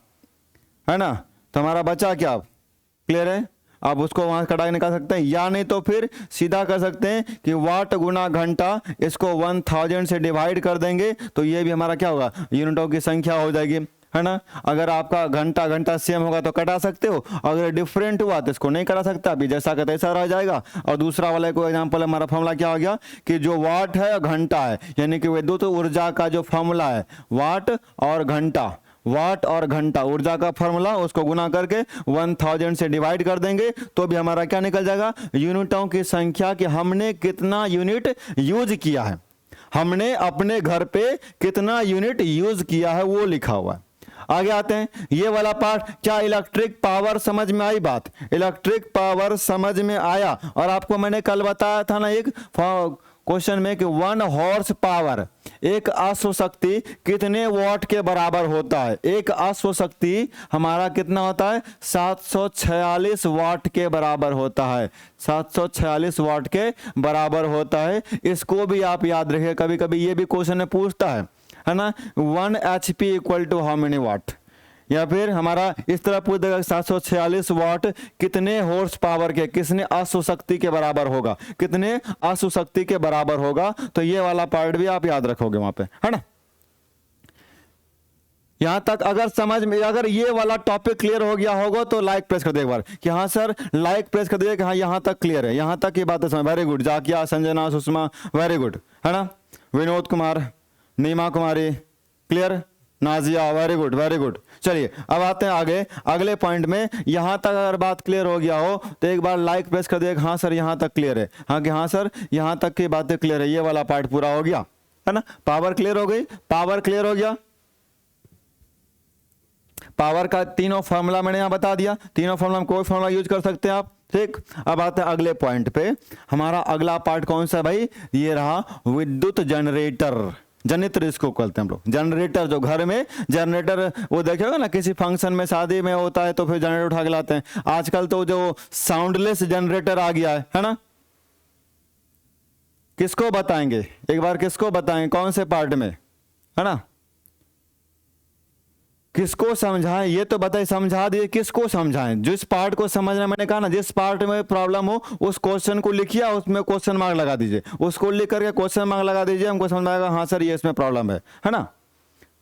है ना, तो हमारा बचा क्या, क्लियर है। आप उसको वहां कटा के निकाल सकते हैं, या नहीं तो फिर सीधा कर सकते हैं कि वाट गुना घंटा, इसको 1000 से डिवाइड कर देंगे तो ये भी हमारा क्या होगा, यूनिटों की संख्या हो जाएगी, है ना। अगर आपका घंटा घंटा सेम होगा तो कटा सकते हो, अगर डिफरेंट हुआ तो इसको नहीं कटा सकता, अभी जैसा का तैसा रह जाएगा। और दूसरा वाले को एग्जांपल, हमारा फॉर्मूला क्या हो गया कि जो वाट है घंटा है, यानी कि विद्युत ऊर्जा का जो फॉर्मूला है वाट और घंटा, वाट और घंटा ऊर्जा का फॉर्मूला, उसको गुना करके 1000 से डिवाइड कर देंगे तो भी हमारा क्या निकल जाएगा, यूनिटों की संख्या, कि हमने कितना यूनिट यूज किया है, हमने अपने घर पे कितना यूनिट यूज किया है, वो लिखा हुआ है। आगे आते हैं, ये वाला पार्ट, क्या इलेक्ट्रिक पावर समझ में आई बात, इलेक्ट्रिक पावर समझ में आया। और आपको मैंने कल बताया था ना एक क्वेश्चन में कि 1 हॉर्स पावर, एक अश्व शक्ति कितने वॉट के बराबर होता है, एक अश्व शक्ति हमारा कितना होता है, 746 वाट के बराबर होता है, 746 वाट के बराबर होता है। इसको भी आप याद रखिए, कभी कभी ये भी क्वेश्चन में पूछता है ना, 1 HP equal to how many watt, या फिर हमारा इस तरह पूछ देगा 746 वाट कितने हॉर्स पावर के, किसने अश्व शक्ति के बराबर होगा, कितने अश्व शक्ति के बराबर होगा। तो ये वाला पार्ट भी आप याद रखोगे वहां पे, है ना। यहां तक अगर समझ में, अगर ये वाला टॉपिक क्लियर हो गया होगा तो लाइक प्रेस कर दे एक बार कि हाँ सर, लाइक प्रेस कर दिए कि हाँ यहां तक क्लियर है, यहां तक ये बातें समझ, very good. Zakia, Sanjana, Sushma, very good, है ना। Vinod Kumar, Neema Kumari, clear, Nazia, very good very good. चलिए अब आते हैं आगे, अगले पॉइंट में। यहां तक अगर बात क्लियर हो गया हो तो एक बार लाइक प्रेस कर दिए, हाँ सर यहां तक क्लियर है, हाँ कि हाँ सर यहां तक की बातें क्लियर है, ये वाला पार्ट पूरा हो गया, है ना। पावर क्लियर हो गई, पावर क्लियर हो गया। पावर का तीनों फॉर्मूला मैंने यहां बता दिया, तीनों फॉर्मूला में कोई फॉर्मूला यूज कर सकते हैं आप, ठीक। अब आते हैं अगले पॉइंट पे। हमारा अगला पार्ट कौन सा भाई, ये रहा विद्युत जनरेटर, जनित्र इसको कहते हैं हम लोग, जनरेटर। जो घर में जनरेटर, वो देखे होगा ना, किसी फंक्शन में शादी में होता है तो फिर जनरेटर उठा के लाते हैं। आजकल तो जो साउंडलेस जनरेटर आ गया है ना। किसको बताएंगे एक बार, किसको बताएंगे, कौन से पार्ट में, है ना, किसको समझाएं, ये तो बताइए, समझा दिए, किसको समझाएं। जिस पार्ट को समझना, मैंने कहा ना, जिस पार्ट में प्रॉब्लम हो उस क्वेश्चन को लिखिए, उसमें क्वेश्चन मार्क लगा दीजिए, उसको लिख करके क्वेश्चन मार्क लगा दीजिए, हमको समझ में आएगा हाँ सर ये इसमें प्रॉब्लम है ना,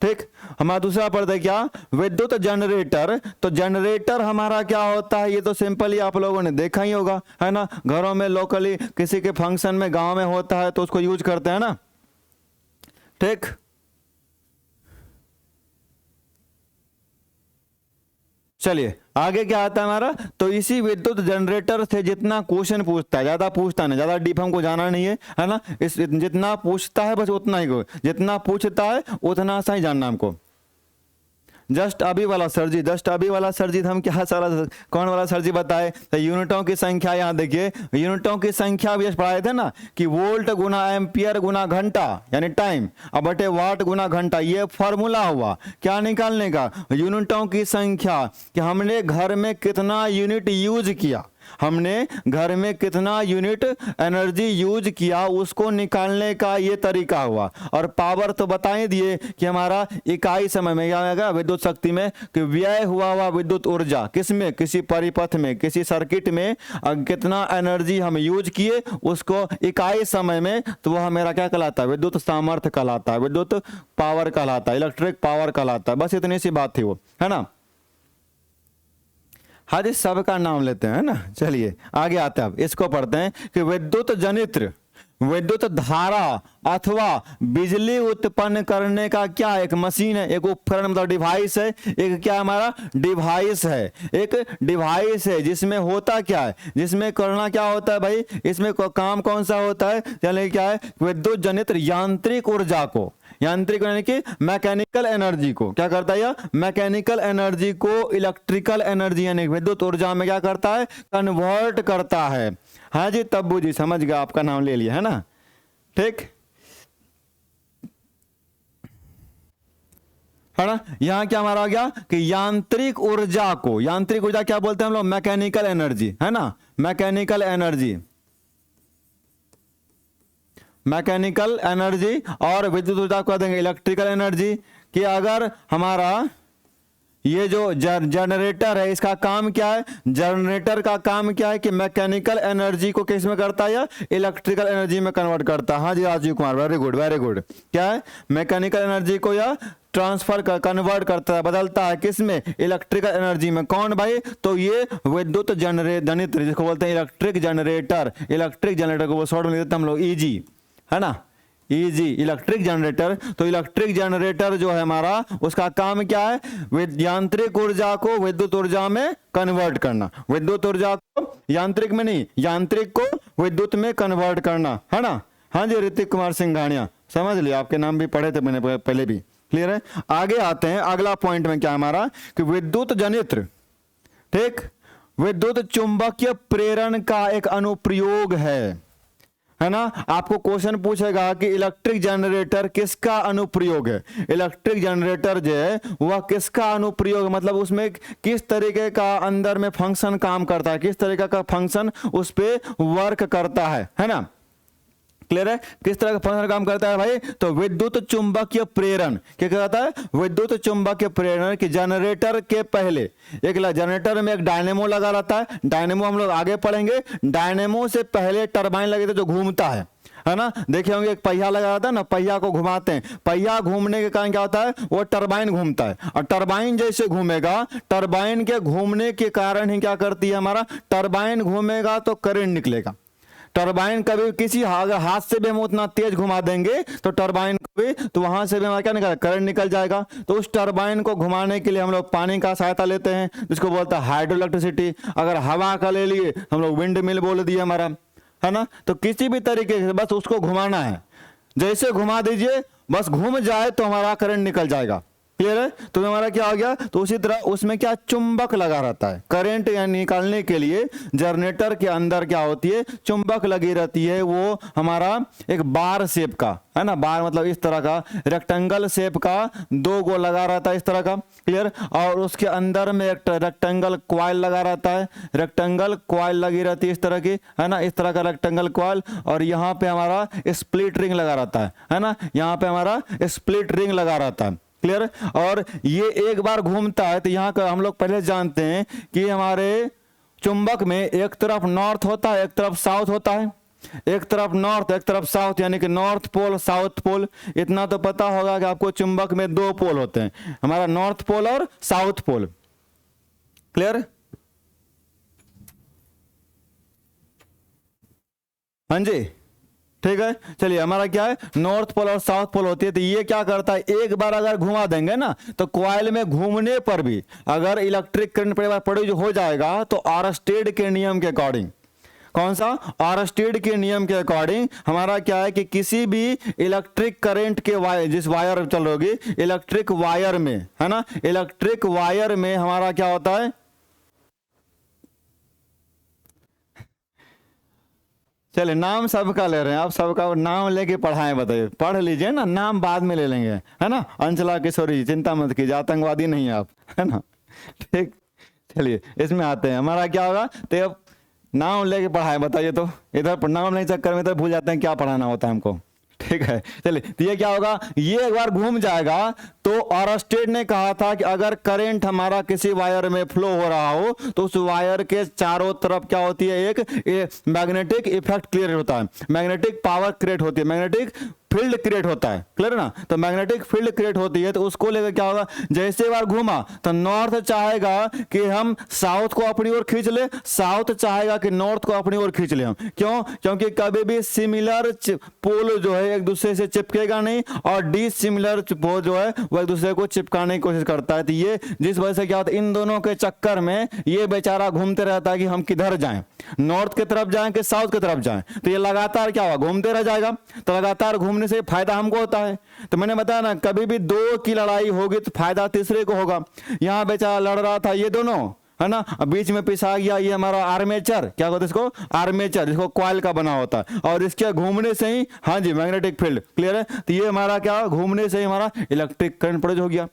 ठीक। हमारा दूसरा पढ़ते हैं क्या, विद्युत जनरेटर। तो जनरेटर हमारा क्या होता है, ये तो सिंपल ही आप लोगों ने देखा ही होगा, है ना। घरों में लोकली किसी के फंक्शन में गाँव में होता है तो उसको यूज करते हैं ना, ठीक। चलिए आगे क्या आता है हमारा, तो इसी विद्युत जनरेटर से जितना क्वेश्चन पूछता है, ज्यादा पूछता नहीं, ज्यादा डीप हमको जाना नहीं है ना। इस जितना पूछता है बस उतना ही, जितना पूछता है उतना सा ही जानना हमको। जस्ट अभी वाला सर जी, जस्ट अभी वाला सर जी, हम क्या सारा कौन वाला सर जी बताए, तो यूनिटों की संख्या, यहाँ देखिए यूनिटों की संख्या भी पढ़ाए थे ना कि वोल्ट गुना एम्पियर गुना घंटा यानी टाइम, अब बटे वाट गुना घंटा, ये फॉर्मूला हुआ क्या निकालने का, यूनिटों की संख्या, कि हमने घर में कितना यूनिट यूज किया, हमने घर में कितना यूनिट एनर्जी यूज किया, उसको निकालने का ये तरीका हुआ। और पावर तो बता ही दिए कि हमारा इकाई समय में क्या आएगा, विद्युत शक्ति में, कि व्यय हुआ विद्युत ऊर्जा किसमें, किसी परिपथ में, किसी सर्किट में कितना एनर्जी हम यूज किए, उसको इकाई समय में, तो वह मेरा क्या कहलाता है, विद्युत सामर्थ्य कहलाता है, विद्युत पावर कहलाता है, इलेक्ट्रिक पावर कहलाता है। बस इतनी सी बात थी वो, है ना। हाँ जी, सबका नाम लेते हैं ना। चलिए आगे आते हैं, अब इसको पढ़ते हैं कि विद्युत जनित्र, विद्युत धारा अथवा बिजली उत्पन्न करने का क्या एक मशीन है, एक उपकरण मतलब डिवाइस है, एक क्या हमारा डिवाइस है, एक डिवाइस है जिसमें होता क्या है, जिसमें करना क्या होता है भाई, इसमें काम कौन सा होता है, यानी क्या है, विद्युत जनित्र यांत्रिक ऊर्जा को, यांत्रिक यानी कि मैकेनिकल एनर्जी को क्या करता है, या मैकेनिकल एनर्जी को इलेक्ट्रिकल एनर्जी यानी विद्युत ऊर्जा में क्या करता है, कन्वर्ट करता है। हाँ जी तब्बू जी समझ गया, आपका नाम ले लिया है ना, ठीक। है ना। यहां क्या हमारा आ गया कि यांत्रिक ऊर्जा को, यांत्रिक ऊर्जा क्या बोलते हैं हम लोग, मैकेनिकल एनर्जी, है ना, मैकेनिकल एनर्जी, मैकेनिकल एनर्जी, और विद्युत ऊर्जा को देंगे इलेक्ट्रिकल एनर्जी। कि अगर हमारा ये जो जनरेटर है इसका काम क्या है, जनरेटर का काम क्या है कि मैकेनिकल एनर्जी को किस में करता है, या इलेक्ट्रिकल एनर्जी में कन्वर्ट करता है। हाँ जी Rajiv Kumar, very good very good. क्या है, मैकेनिकल एनर्जी को या ट्रांसफर कन्वर्ट करता है, बदलता है किस में, इलेक्ट्रिकल एनर्जी में। कौन भाई, तो ये विद्युत जनित्र जिसको बोलते हैं इलेक्ट्रिक जनरेटर, इलेक्ट्रिक जनरेटर को शॉर्ट में देते हैं हम लोग ईजी, है ना, ईजी, इलेक्ट्रिक जनरेटर। तो इलेक्ट्रिक जनरेटर जो है हमारा, उसका काम क्या है, यांत्रिक ऊर्जा को विद्युत ऊर्जा में कन्वर्ट करना, विद्युत ऊर्जा को यांत्रिक में नहीं, यांत्रिक को विद्युत में कन्वर्ट करना, है ना। हाँ जी ऋतिक कुमार सिंघानिया, समझ लिया, आपके नाम भी पढ़े थे मैंने पहले भी, क्लियर है। आगे आते हैं अगला पॉइंट में, क्या हमारा कि विद्युत जनित्र, ठीक, विद्युत चुंबकीय प्रेरण का एक अनुप्रयोग है ना। आपको क्वेश्चन पूछेगा कि इलेक्ट्रिक जनरेटर किसका अनुप्रयोग है, इलेक्ट्रिक जनरेटर जो है वह किसका अनुप्रयोग, मतलब उसमें किस तरीके का अंदर में फंक्शन काम करता है, किस तरीके का फंक्शन उस पे वर्क करता है ना, क्लियर है, किस तरह का फंक्शन काम करता है भाई। तो विद्युत चुंबकीय प्रेरण क्या कहता है, विद्युत चुंबकीय प्रेरण कि जनरेटर के पहले एक जनरेटर में एक डायनेमो लगा रहता है, डायनेमो हम लोग आगे पढ़ेंगे, डायनेमो से पहले टरबाइन लगे थे जो घूमता है ना, देखे होंगे एक पहिया लगा रहता है ना, पहिया को घुमाते हैं, पहिया घूमने के कारण क्या होता है, वो टरबाइन घूमता है, और टरबाइन जैसे घूमेगा, टरबाइन के घूमने के कारण ही क्या करती है हमारा, टरबाइन घूमेगा तो करंट निकलेगा। टरबाइन कभी किसी अगर हाथ से भी हम उतना तेज घुमा देंगे तो टरबाइन को भी, तो वहां से भी हमारा क्या निकल, करंट निकल जाएगा। तो उस टरबाइन को घुमाने के लिए हम लोग पानी का सहायता लेते हैं, जिसको बोलते हैं हाइड्रो इलेक्ट्रिसिटी। अगर हवा का ले लिए हम लोग विंड मिल बोल दिए हमारा, है ना। तो किसी भी तरीके से बस उसको घुमाना है, जैसे घुमा दीजिए बस घूम जाए तो हमारा करंट निकल जाएगा, क्लियर है। तो हमारा क्या हो गया, तो उसी तरह उसमें क्या चुंबक लगा रहता है, करंट या निकालने के लिए जनरेटर के अंदर क्या होती है, चुंबक लगी रहती है, वो हमारा एक बार शेप का, है ना, बार मतलब इस तरह का रेक्टेंगल शेप का 2 गो लगा रहता है इस तरह का, क्लियर। और उसके अंदर में एक रेक्टेंगल क्वाइल लगा रहता है, रेक्टेंगल क्वाइल लगी रहती है इस तरह की, है ना, इस तरह का रेक्टेंगल क्वाइल। और यहाँ पे हमारा स्प्लिट रिंग लगा रहता है ना, यहाँ पे हमारा स्प्लिट रिंग लगा रहता है, क्लियर। और ये एक बार घूमता है, तो यहाँ का हम लोग पहले जानते हैं कि हमारे चुंबक में एक तरफ नॉर्थ होता है, एक तरफ साउथ होता है, एक तरफ नॉर्थ एक तरफ साउथ, यानी कि नॉर्थ पोल साउथ पोल। इतना तो पता होगा कि आपको चुंबक में 2 पोल होते हैं, हमारा नॉर्थ पोल और साउथ पोल, क्लियर। हाँ जी ठीक है, चलिए हमारा क्या है, नॉर्थ पोल और साउथ पोल होती है। तो ये क्या करता है, एक बार अगर घुमा देंगे ना तो कॉइल में घूमने पर भी अगर इलेक्ट्रिक करंट प्रोड्यूस हो जाएगा, तो आर्स्टेड के नियम के अकॉर्डिंग, कौन सा, आर्स्टेड के नियम के अकॉर्डिंग हमारा क्या है कि किसी भी इलेक्ट्रिक करंट के वायर, जिस वायर चल रही होगी इलेक्ट्रिक वायर में, है ना, इलेक्ट्रिक वायर में हमारा क्या होता है, चलिए नाम सबका ले रहे हैं, आप सबका नाम लेके पढ़ाएं, बताइए, पढ़ लीजिए ना, नाम बाद में ले लेंगे, है ना। अंचला किशोरी, चिंता मत कीजिए, आतंकवादी नहीं आप, है ना, ठीक। चलिए इसमें आते हैं, हमारा क्या होगा, तो अब नाम लेके पढ़ाएं, बताइए। तो इधर नाम नहीं चक्कर में इधर भूल जाते हैं क्या पढ़ाना होता है हमको, ठीक है। चलिए तो ये क्या होगा, ये एक बार घूम जाएगा। तो ऑरस्टेड ने कहा था कि अगर करंट हमारा किसी वायर में फ्लो हो रहा हो तो उस वायर के चारों तरफ क्या होती है, एक मैग्नेटिक इफेक्ट क्रिएट होता है, मैग्नेटिक पावर क्रिएट होती है, मैग्नेटिक फील्ड क्रिएट होता है, क्लियर ना। तो मैग्नेटिक फील्ड क्रिएट होती है, तो उसको लेकर क्या होगा, जैसे बार घूमा तो नॉर्थ चाहेगा कि हम साउथ को अपनी ओर खींच ले, साउथ चाहेगा कि नॉर्थ को अपनी ओर खींच ले हम, क्यों, क्योंकि कभी भी सिमिलर पोल जो है एक दूसरे से चिपकेगा नहीं, और डिसिमिलर पोल जो है वो एक दूसरे को चिपकाने की कोशिश करता है। तो ये जिस वजह से क्या होता है, इन दोनों के चक्कर में ये बेचारा घूमते रहता है कि हम किधर जाएं, नॉर्थ की तरफ जाएं कि साउथ की तरफ जाएं। तो ये लगातार क्या होगा, घूमते रह जाएगा। तो लगातार घूमने से फायदा हमको होता है। तो मैंने बताया ना, कभी भी 2 की लड़ाई होगी तो फायदा तीसरे को होगा। यहां बेचारा लड़ रहा था ये दोनों, है ना, बीच में पिसा गया ये हमारा आर्मेचर, क्या कहते हैं इसको, आर्मेचर, जिसको कॉइल का बना होता है, और इसके घूमने से ही, हाँ जी, मैग्नेटिक फील्ड, क्लियर है। तो ये हमारा क्या, घूमने से ही हमारा इलेक्ट्रिक करंट प्रोड्यूस हो गया।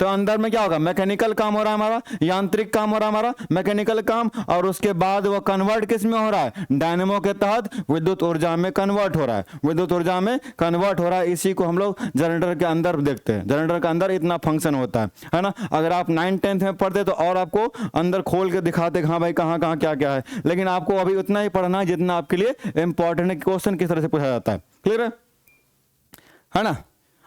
तो अंदर में क्या होगा, मैकेनिकल काम हो रहा है हमारा, यांत्रिक काम हो रहा है हमारा, मैकेनिकल काम, और उसके बाद वो कन्वर्ट किस में हो रहा है, डायनेमो के तहत विद्युत ऊर्जा में कन्वर्ट हो रहा है, विद्युत ऊर्जा में कन्वर्ट हो रहा है। इसी को हम लोग जनरेटर के अंदर देखते हैं। जनरेटर के अंदर इतना फंक्शन होता है ना। अगर आप 9th-10th में पढ़ते तो और आपको अंदर खोल के दिखाते हाँ भाई कहाँ कहाँ क्या क्या है, लेकिन आपको अभी उतना ही पढ़ना है जितना आपके लिए इंपॉर्टेंट है, क्वेश्चन किस तरह से पूछा जाता है। क्लियर है ना।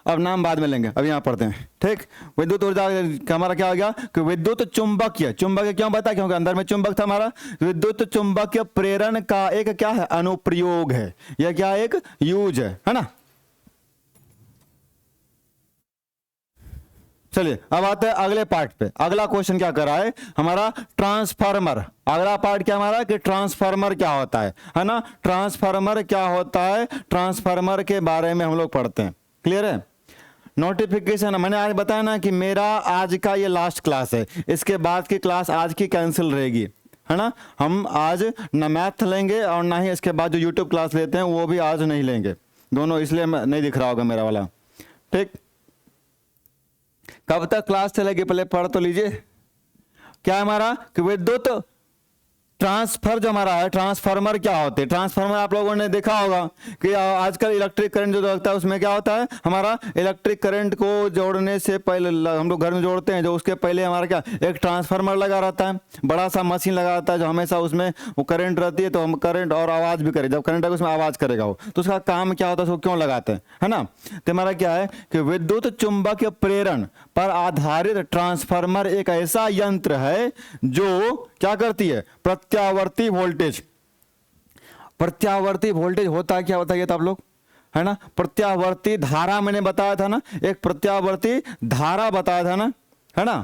अब नाम बाद में लेंगे, अब यहां पढ़ते हैं। ठीक, विद्युत ऊर्जा हमारा क्या हो गया कि विद्युत चुंबकीय, चुंबकीय क्यों बता, क्योंकि अंदर में चुंबक था हमारा। विद्युत चुंबकीय प्रेरण का एक क्या है, अनुप्रयोग है, यह क्या एक यूज है ना। चलिए अब आते हैं अगले पार्ट पे। अगला क्वेश्चन क्या कर रहा है हमारा, ट्रांसफार्मर। अगला पार्ट क्या हमारा कि ट्रांसफार्मर क्या होता है ना। ट्रांसफार्मर क्या होता है, ट्रांसफार्मर के बारे में हम लोग पढ़ते हैं। क्लियर है। नोटिफिकेशन मैंने आज बताया ना कि मेरा आज का ये लास्ट क्लास है, इसके बाद की क्लास आज की कैंसिल रहेगी, है ना। हम आज ना मैथ लेंगे और ना ही इसके बाद जो यूट्यूब क्लास लेते हैं वो भी आज नहीं लेंगे, दोनों, इसलिए नहीं दिख रहा होगा मेरा वाला। ठीक, कब तक क्लास चलेगी पहले पढ़ तो लीजिए। क्या है हमारा कि विद्युत ट्रांसफर जो हमारा है, ट्रांसफार्मर क्या होते हैं। ट्रांसफार्मर आप लोगों ने देखा होगा कि आजकल इलेक्ट्रिक करंट जो लगता है उसमें क्या होता है हमारा, इलेक्ट्रिक करंट को जोड़ने से पहले हम लोग घर में जोड़ते हैं, जो उसके पहले हमारा क्या एक ट्रांसफार्मर लगा रहता है, बड़ा सा मशीन लगा रहता है जो हमेशा उसमें वो करंट रहती है, तो हम करंट और आवाज भी करें, जब करंट है उसमें आवाज करेगा वो, तो उसका काम क्या होता है, उसको क्यों लगाते हैं, है ना। तो हमारा क्या है कि विद्युत चुंबकीय प्रेरण पर आधारित ट्रांसफार्मर एक ऐसा यंत्र है जो क्या करती है, प्रत्यावर्ती वोल्टेज। प्रत्यावर्ती वोल्टेज होता क्या बताइए तो आप लोग, है ना। प्रत्यावर्ती धारा मैंने बताया था ना, एक प्रत्यावर्ती धारा बताया था ना, है ना।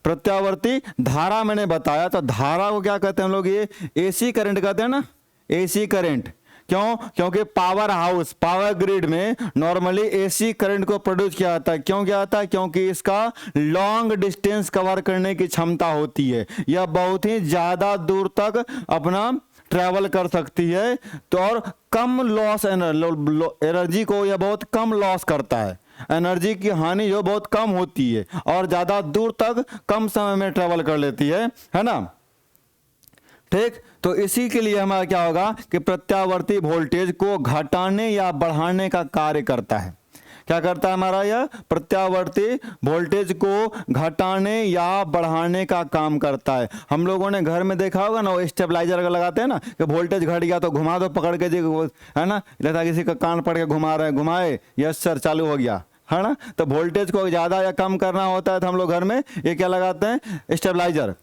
प्रत्यावर्ती धारा मैंने बताया, तो धारा को क्या कहते हैं हम लोग, ये एसी करंट कहते हैं ना, एसी करंट। क्यों, क्योंकि पावर हाउस, पावर ग्रिड में नॉर्मली एसी करंट को प्रोड्यूस किया जाता है। क्यों किया जाता है, क्योंकि इसका लॉन्ग डिस्टेंस कवर करने की क्षमता होती है, यह बहुत ही ज्यादा दूर तक अपना ट्रैवल कर सकती है, तो और कम लॉस एनर्जी को यह बहुत कम लॉस करता है, एनर्जी की हानि जो बहुत कम होती है और ज्यादा दूर तक कम समय में ट्रैवल कर लेती है ना। ठीक, तो इसी के लिए हमारा क्या होगा कि प्रत्यावर्ती वोल्टेज को घटाने या बढ़ाने का कार्य करता है। क्या करता है हमारा, यह प्रत्यावर्ती वोल्टेज को घटाने या बढ़ाने का काम करता है। हम लोगों ने घर में देखा होगा ना, वो स्टेबलाइजर लगाते हैं ना कि वोल्टेज घट गया तो घुमा दो पकड़ के, है ना, जैसा किसी का कान पड़ के घुमा रहे, घुमाए, यस सर चालू हो गया, है ना। तो वोल्टेज को ज्यादा या कम करना होता है तो हम लोग घर में ये क्या लगाते हैं, स्टेबलाइजर।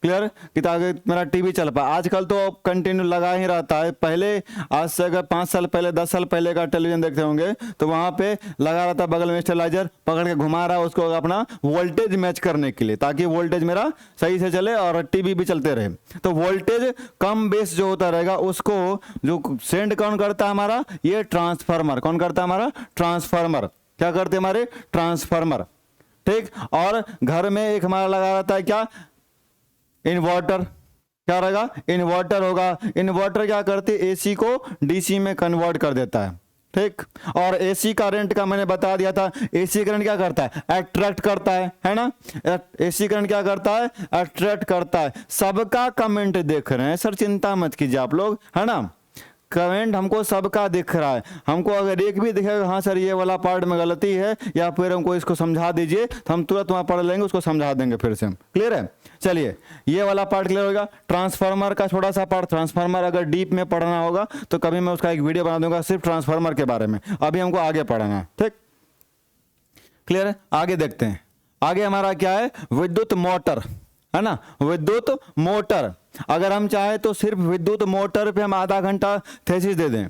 क्लियर, कि ताकि मेरा टीवी चल पाए। आजकल तो कंटिन्यू लगा ही रहता है, पहले आज से अगर 5 साल पहले 10 साल पहले का टेलीविजन देखते होंगे तो वहां पे लगा रहता बगल में स्टेबलाइजर, पकड़ के घुमा रहा है उसको अपना वोल्टेज मैच करने के लिए, ताकि वोल्टेज मेरा सही से चले और टीवी भी चलते रहे। तो वोल्टेज कम बेस जो होता रहेगा उसको जो सेंड कौन करता है हमारा, ये ट्रांसफार्मर। कौन करता है हमारा, ट्रांसफार्मर। क्या करते हमारे, ट्रांसफार्मर। ठीक, और घर में एक हमारा लगा रहता है क्या, इन्वर्टर। क्या रहेगा, इन्वर्टर होगा। इन्वर्टर क्या करते, एसी को डीसी में कन्वर्ट कर देता है। ठीक, और एसी करंट का मैंने बता दिया था, एसी करंट क्या करता है, अट्रैक्ट करता है ना। एसी करंट क्या करता है, अट्रैक्ट करता है। सबका कमेंट देख रहे हैं सर, चिंता मत कीजिए आप लोग, है ना। कमेंट हमको सबका दिख रहा है, हमको अगर एक भी दिखेगा हाँ सर ये वाला पार्ट में गलती है या फिर हमको इसको समझा दीजिए, तो हम तुरंत वहां पढ़ लेंगे, उसको समझा देंगे फिर से हम। क्लियर है। चलिए ये वाला पार्ट क्लियर होगा। ट्रांसफार्मर का छोटा सा पार्ट, ट्रांसफार्मर अगर डीप में पढ़ना होगा तो कभी मैं उसका एक वीडियो बना दूंगा सिर्फ ट्रांसफार्मर के बारे में, अभी हमको आगे पढ़ना है। ठीक, क्लियर है। आगे देखते हैं, आगे हमारा क्या है, विद्युत मोटर, है ना। विद्युत मोटर, अगर हम चाहे तो सिर्फ विद्युत मोटर पे हम आधा घंटा थीसिस दे दें,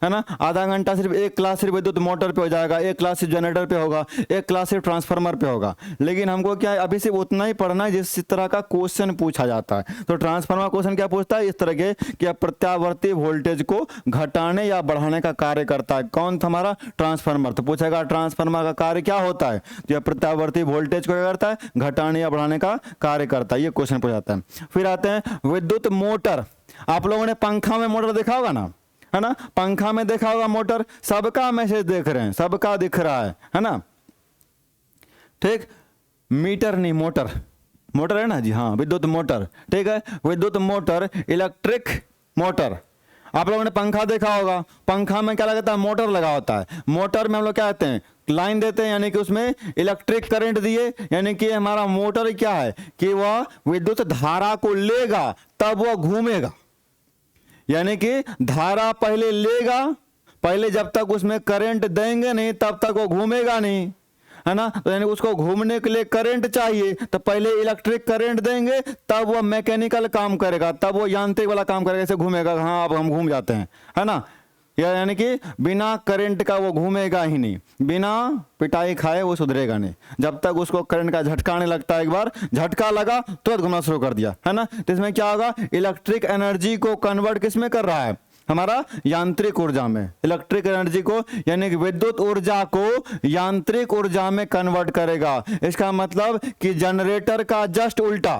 है ना। आधा घंटा सिर्फ एक क्लास सिर्फ विद्युत मोटर पे हो जाएगा, एक क्लास सिर्फ जनरेटर पे होगा, एक क्लास सिर्फ ट्रांसफार्मर पे होगा। लेकिन हमको क्या है अभी सिर्फ उतना ही पढ़ना है जिस तरह का क्वेश्चन पूछा जाता है। तो ट्रांसफार्मर क्वेश्चन क्या पूछता है, इस तरह के कि प्रत्यावर्ती वोल्टेज को घटाने या बढ़ाने का कार्य करता है। कौन था हमारा, ट्रांसफार्मर। तो पूछेगा ट्रांसफार्मर का कार्य क्या होता है, तो यह प्रत्यावर्ती वोल्टेज को क्या करता है, घटाने या बढ़ाने का कार्य करता है। ये क्वेश्चन पूछा जाता है। फिर आते हैं विद्युत मोटर। आप लोगों ने पंखा में मोटर देखा होगा ना, है ना। पंखा में देखा होगा मोटर, सबका मैसेज देख रहे हैं, सबका दिख रहा है ना। ठीक, मीटर नहीं, मोटर, मोटर है ना जी, हाँ विद्युत मोटर, ठीक है, विद्युत मोटर, इलेक्ट्रिक मोटर। आप लोगों ने पंखा देखा होगा, पंखा में क्या लगता है, मोटर लगा होता है। मोटर में हम लोग क्या कहते हैं, लाइन देते हैं, यानी कि उसमें इलेक्ट्रिक करंट दिए, यानी कि हमारा मोटर क्या है कि वह विद्युत धारा को लेगा तब वह घूमेगा, यानी कि धारा पहले लेगा, पहले जब तक उसमें करंट देंगे नहीं तब तक वो घूमेगा नहीं, है ना। तो यानी उसको घूमने के लिए करंट चाहिए, तो पहले इलेक्ट्रिक करंट देंगे तब वो मैकेनिकल काम करेगा, तब वो यांत्रिक वाला काम करेगा, ऐसे घूमेगा। हाँ अब हम घूम जाते हैं, है ना। यानी कि बिना करंट का वो घूमेगा ही नहीं, बिना पिटाई खाए वो सुधरेगा नहीं। जब तक उसको करंट का झटका नहीं लगता, एक बार झटका लगा तुरंत घूमना शुरू कर दिया, है ना। तो इसमें क्या होगा, इलेक्ट्रिक एनर्जी को कन्वर्ट किस में कर रहा है, हमारा यांत्रिक ऊर्जा में। इलेक्ट्रिक एनर्जी को यानी कि विद्युत ऊर्जा को यांत्रिक ऊर्जा में कन्वर्ट करेगा। इसका मतलब कि जनरेटर का जस्ट उल्टा,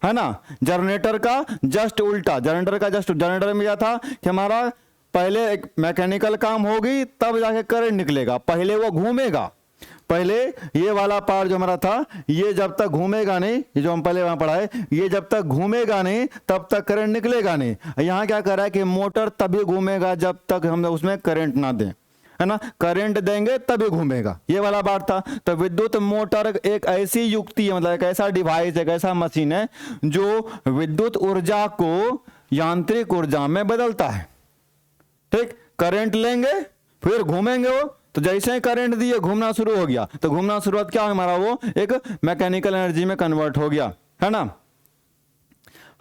है ना, जनरेटर का जस्ट उल्टा। जनरेटर में क्या था कि हमारा पहले एक मैकेनिकल काम होगी तब जाके करंट निकलेगा, पहले वो घूमेगा। पहले ये वाला पार्ट जो हमारा था, ये जब तक घूमेगा नहीं, ये जो हम पहले वहां पढ़ाए, ये जब तक घूमेगा नहीं तब तक करंट निकलेगा नहीं। यहां क्या कर रहा है कि मोटर तभी घूमेगा जब तक हम उसमें करंट ना दें, है ना, करंट देंगे तभी घूमेगा, ये वाला बात था। तो विद्युत मोटर एक ऐसी युक्ति है, मतलब एक ऐसा डिवाइस, एक ऐसा मशीन है जो विद्युत ऊर्जा को यांत्रिक ऊर्जा में बदलता है। ठीक, करंट लेंगे फिर घूमेंगे वो, तो जैसे ही करंट दिए घूमना शुरू हो गया, तो घूमना शुरुआत क्या हमारा, वो एक मैकेनिकल एनर्जी में कन्वर्ट हो गया, है ना।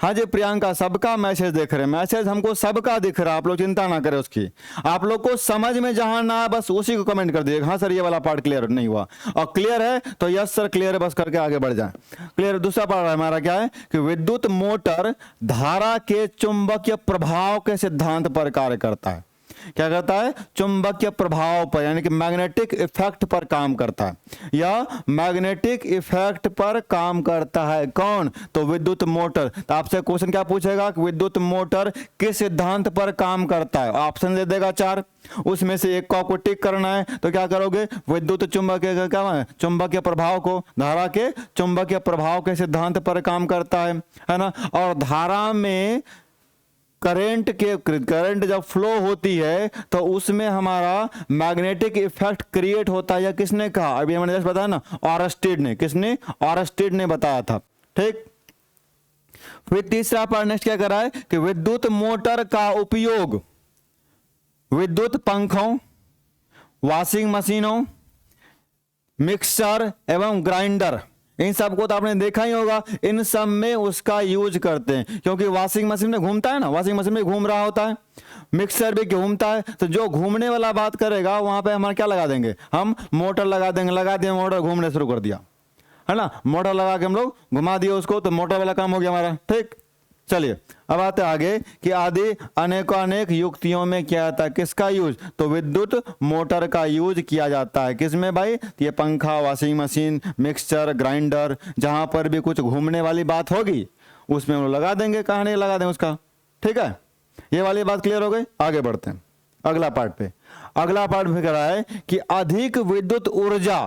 हाँ जी प्रियंका, सबका मैसेज देख रहे हैं, मैसेज हमको सबका दिख रहा है, आप लोग चिंता ना करें उसकी। आप लोग को समझ में जहां ना है बस उसी को कमेंट कर दीजिएगा, हाँ सर ये वाला पार्ट क्लियर नहीं हुआ, और क्लियर है तो यस सर क्लियर है, बस करके आगे बढ़ जाए। क्लियर। दूसरा पार्ट हमारा क्या है कि विद्युत मोटर धारा के चुंबकीय प्रभाव के सिद्धांत पर कार्य करता है। क्या करता है, चुंबकीय प्रभाव पर, यानी कि मैग्नेटिक इफेक्ट पर काम करता है, या मैग्नेटिक इफेक्ट पर काम करता है। कौन, तो विद्युत मोटर। तो आपसे क्वेश्चन क्या पूछेगा कि विद्युत मोटर किस सिद्धांत पर काम करता है, ऑप्शन दे देगा 4, उसमें से एक को आपको टिक करना है। तो क्या करोगे, विद्युत चुंबकीय क्या चुंबकीय प्रभाव को, धारा के चुंबकीय प्रभाव के सिद्धांत पर काम करता है ना। और धारा में करंट जब फ्लो होती है तो उसमें हमारा मैग्नेटिक इफेक्ट क्रिएट होता है, या किसने कहा, अभी मैंने जैसे बताया ना, ऑरस्टेड ने, किसने, ऑरस्टेड ने बताया था। ठीक। फिर तीसरा पार्ट नेक्स्ट क्या कर रहा है कि विद्युत मोटर का उपयोग विद्युत पंखों, वॉशिंग मशीनों, मिक्सर एवं ग्राइंडर, इन सबको तो आपने देखा ही होगा, इन सब में उसका यूज करते हैं, क्योंकि वॉशिंग मशीन में घूमता है ना, वॉशिंग मशीन में घूम रहा होता है, मिक्सर भी घूमता है। तो जो घूमने वाला बात करेगा वहां पे हमारा क्या लगा देंगे, हम मोटर लगा देंगे, लगा दिए मोटर, घूमने शुरू कर दिया, है ना, मोटर लगा के हम लोग घुमा दिए उसको, तो मोटर वाला काम हो गया हमारा। ठीक, चलिए अब आते आगे कि आदि अनेक युक्तियों में क्या आता है, किसका यूज, तो विद्युत मोटर का यूज किया जाता है। किसमें भाई, ये पंखा, वॉशिंग मशीन, मिक्सचर, ग्राइंडर, जहां पर भी कुछ घूमने वाली बात होगी उसमें हम लगा देंगे, कहाँ नहीं लगा देंगे उसका। ठीक है, ये वाली बात क्लियर हो गई। आगे बढ़ते हैं अगला पार्ट पे। अगला पार्ट में कह रहा है कि अधिक विद्युत ऊर्जा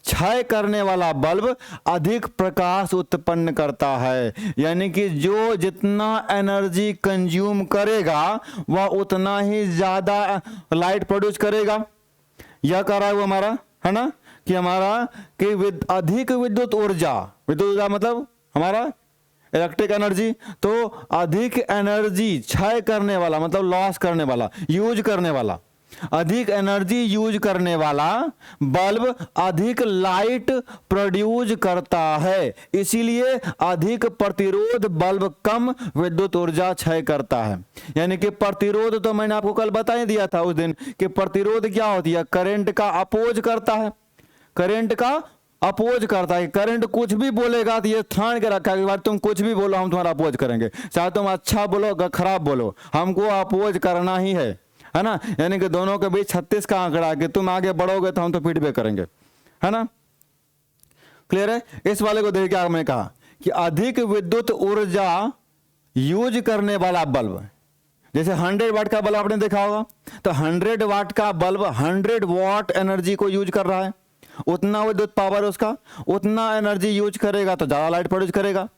क्षय करने वाला बल्ब अधिक प्रकाश उत्पन्न करता है, यानी कि जो जितना एनर्जी कंज्यूम करेगा वह उतना ही ज्यादा लाइट प्रोड्यूस करेगा। यह कर रहा है वो हमारा, है ना, कि हमारा कि अधिक विद्युत ऊर्जा मतलब हमारा इलेक्ट्रिक एनर्जी, तो अधिक एनर्जी क्षय करने वाला मतलब लॉस करने वाला, यूज करने वाला, अधिक एनर्जी यूज करने वाला बल्ब अधिक लाइट प्रोड्यूस करता है, इसीलिए अधिक प्रतिरोध बल्ब कम विद्युत ऊर्जा क्षय करता है। यानी कि प्रतिरोध तो मैंने आपको कल बता ही दिया था उस दिन कि प्रतिरोध क्या होती है, करंट का अपोज करता है, करंट का अपोज करता है। करंट कुछ भी बोलेगा तो ये ठान के रखा है कि भाई तुम कुछ भी बोलो हम तुम्हारा अपोज करेंगे, चाहे तुम अच्छा बोलो खराब बोलो, हमको अपोज करना ही है ना। यानी कि दोनों के बीच 36 का आंकड़ा कि तुम आगे बढ़ोगे तो हम तो फीडबैक करेंगे, है ना। क्लियर है। इस वाले को देख के मैं कहा कि अधिक विद्युत ऊर्जा यूज करने वाला बल्ब, जैसे 100 वाट का बल्ब आपने देखा होगा, तो 100 वाट का बल्ब 100 वाट एनर्जी को यूज कर रहा है, उतना विद्युत पावर उसका, उतना एनर्जी यूज करेगा तो ज़्यादा लाइट प्रोड्यूस करेगा।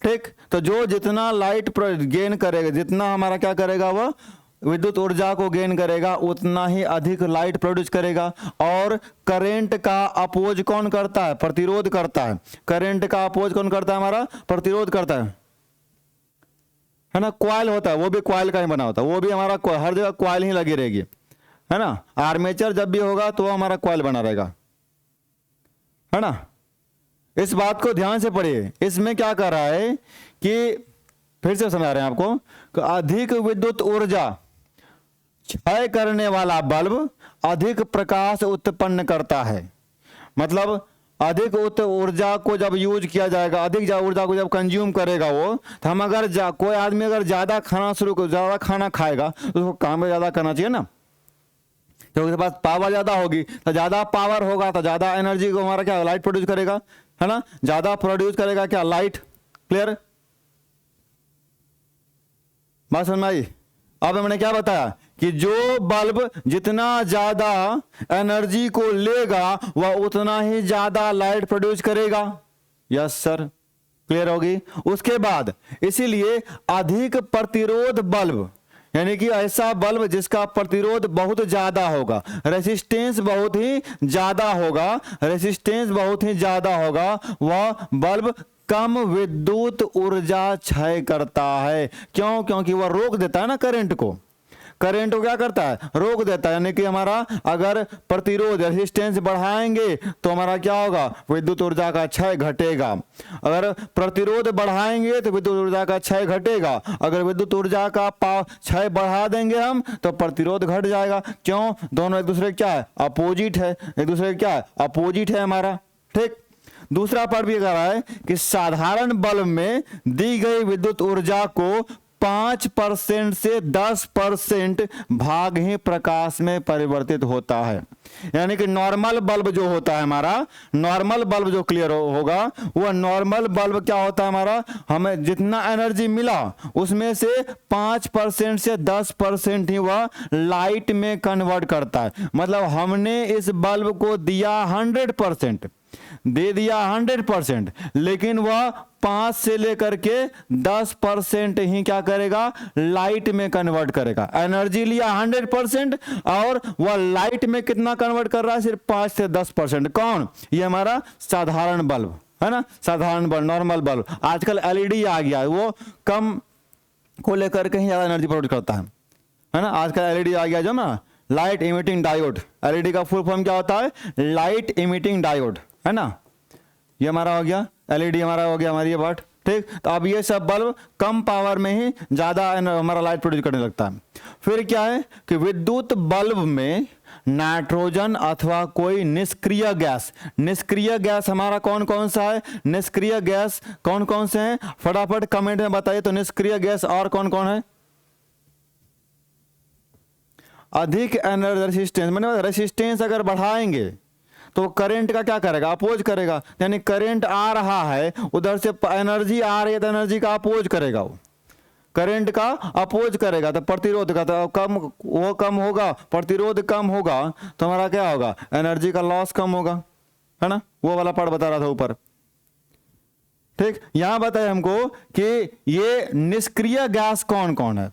ठीक, तो जो जितना लाइट गेन करेगा, जितना हमारा क्या करेगा, वह विद्युत ऊर्जा को गेन करेगा, उतना ही अधिक लाइट प्रोड्यूस करेगा। और करंट का अपोज कौन करता है? प्रतिरोध करता है। करंट का अपोज कौन करता है? हमारा प्रतिरोध करता है ना। क्वाइल होता है, वो भी क्वाइल का ही बना होता है, वो भी हमारा हर जगह क्वाइल ही लगी रहेगी, है ना। आर्मेचर जब भी होगा तो हमारा क्वाइल बना रहेगा, है ना। इस बात को ध्यान से पढ़िए। इसमें क्या कर रहा है कि फिर से समझा रहे हैं आपको कि अधिक विद्युत ऊर्जा क्षय करने वाला बल्ब अधिक प्रकाश उत्पन्न करता है। मतलब अधिक ऊर्जा को जब यूज किया जाएगा, अधिक ऊर्जा को जब कंज्यूम करेगा वो, तो हम अगर कोई आदमी अगर ज्यादा खाना खाएगा तो उसको काम ज्यादा करना चाहिए ना, तो उसके पास पावर ज्यादा होगी, तो ज्यादा पावर होगा तो ज्यादा एनर्जी को हमारा क्या लाइट प्रोड्यूस करेगा, है ना। ज्यादा प्रोड्यूस करेगा क्या? लाइट। क्लियर? बात समझ में आई? अब मैंने क्या बताया कि जो बल्ब जितना ज्यादा एनर्जी को लेगा वह उतना ही ज्यादा लाइट प्रोड्यूस करेगा। यस सर, क्लियर होगी। उसके बाद इसीलिए अधिक प्रतिरोध बल्ब, यानी कि ऐसा बल्ब जिसका प्रतिरोध बहुत ज्यादा होगा, रेसिस्टेंस बहुत ही ज्यादा होगा, रेसिस्टेंस बहुत ही ज्यादा होगा, वह बल्ब कम विद्युत ऊर्जा क्षय करता है। क्यों? क्योंकि वह रोक देता है ना करंट को। करंट को क्या करता है? रोक देता है। यानी कि हमारा अगर प्रतिरोध रेजिस्टेंस बढ़ाएंगे तो हमारा क्या होगा? विद्युत ऊर्जा का क्षय घटेगा। अगर प्रतिरोध बढ़ाएंगे तो विद्युत ऊर्जा का क्षय घटेगा। अगर विद्युत ऊर्जा का क्षय बढ़ा देंगे हम तो प्रतिरोध घट जाएगा। क्यों? दोनों एक दूसरे क्या है? अपोजिट है। एक दूसरे क्या है? अपोजिट है हमारा। ठीक। दूसरा पार्ट भी कह रहा है कि साधारण बल्ब में दी गई विद्युत ऊर्जा को 5% से 10% भाग ही प्रकाश में परिवर्तित होता है। यानी कि नॉर्मल बल्ब जो होता है हमारा, नॉर्मल बल्ब जो क्लियर होगा, वह नॉर्मल बल्ब क्या होता है हमारा, हमें जितना एनर्जी मिला उसमें से 5% से 10% ही वह लाइट में कन्वर्ट करता है। मतलब हमने इस बल्ब को दिया 100%, दे दिया 100%, लेकिन वह 5 से लेकर के 10% ही क्या करेगा? लाइट में कन्वर्ट करेगा। एनर्जी लिया 100% और वह लाइट में कितना कन्वर्ट कर रहा है? सिर्फ 5 से 10%। कौन? ये हमारा साधारण बल्ब है ना, साधारण बल्ब, नॉर्मल बल्ब। आजकल एलईडी आ गया है, वो कम को लेकर के ही ज्यादा एनर्जी प्रोड्यूस करता है ना। आजकल एलईडी आ गया जो ना, लाइट इमिटिंग डायोड। एलईडी का फुल फॉर्म क्या होता है? लाइट इमिटिंग डायोड, है ना। ये हमारा हो गया एलईडी, हमारा हो गया हमारी ये बात। ठीक। तो अब ये सब बल्ब कम पावर में ही ज्यादा हमारा लाइट प्रोड्यूस करने लगता है। फिर क्या है कि विद्युत बल्ब में नाइट्रोजन अथवा कोई निष्क्रिय गैस, निष्क्रिय गैस हमारा कौन कौन सा है? निष्क्रिय गैस कौन कौन से हैं? फटाफट कमेंट में बताइए तो निष्क्रिय गैस और कौन कौन है? अधिक एनर्जी रेसिस्टेंस, मैंने रेसिस्टेंस अगर बढ़ाएंगे तो करंट का क्या करेगा? अपोज करेगा। यानी करंट आ रहा है, उधर से एनर्जी आ रही है तो एनर्जी का अपोज करेगा, वो करंट का अपोज करेगा। तो प्रतिरोध का तो कम, वो कम होगा, प्रतिरोध कम होगा तो हमारा क्या होगा? एनर्जी का लॉस कम होगा, है ना। वो वाला पार्ट बता रहा था ऊपर। ठीक। यहां बताए हमको कि ये निष्क्रिय गैस कौन कौन है।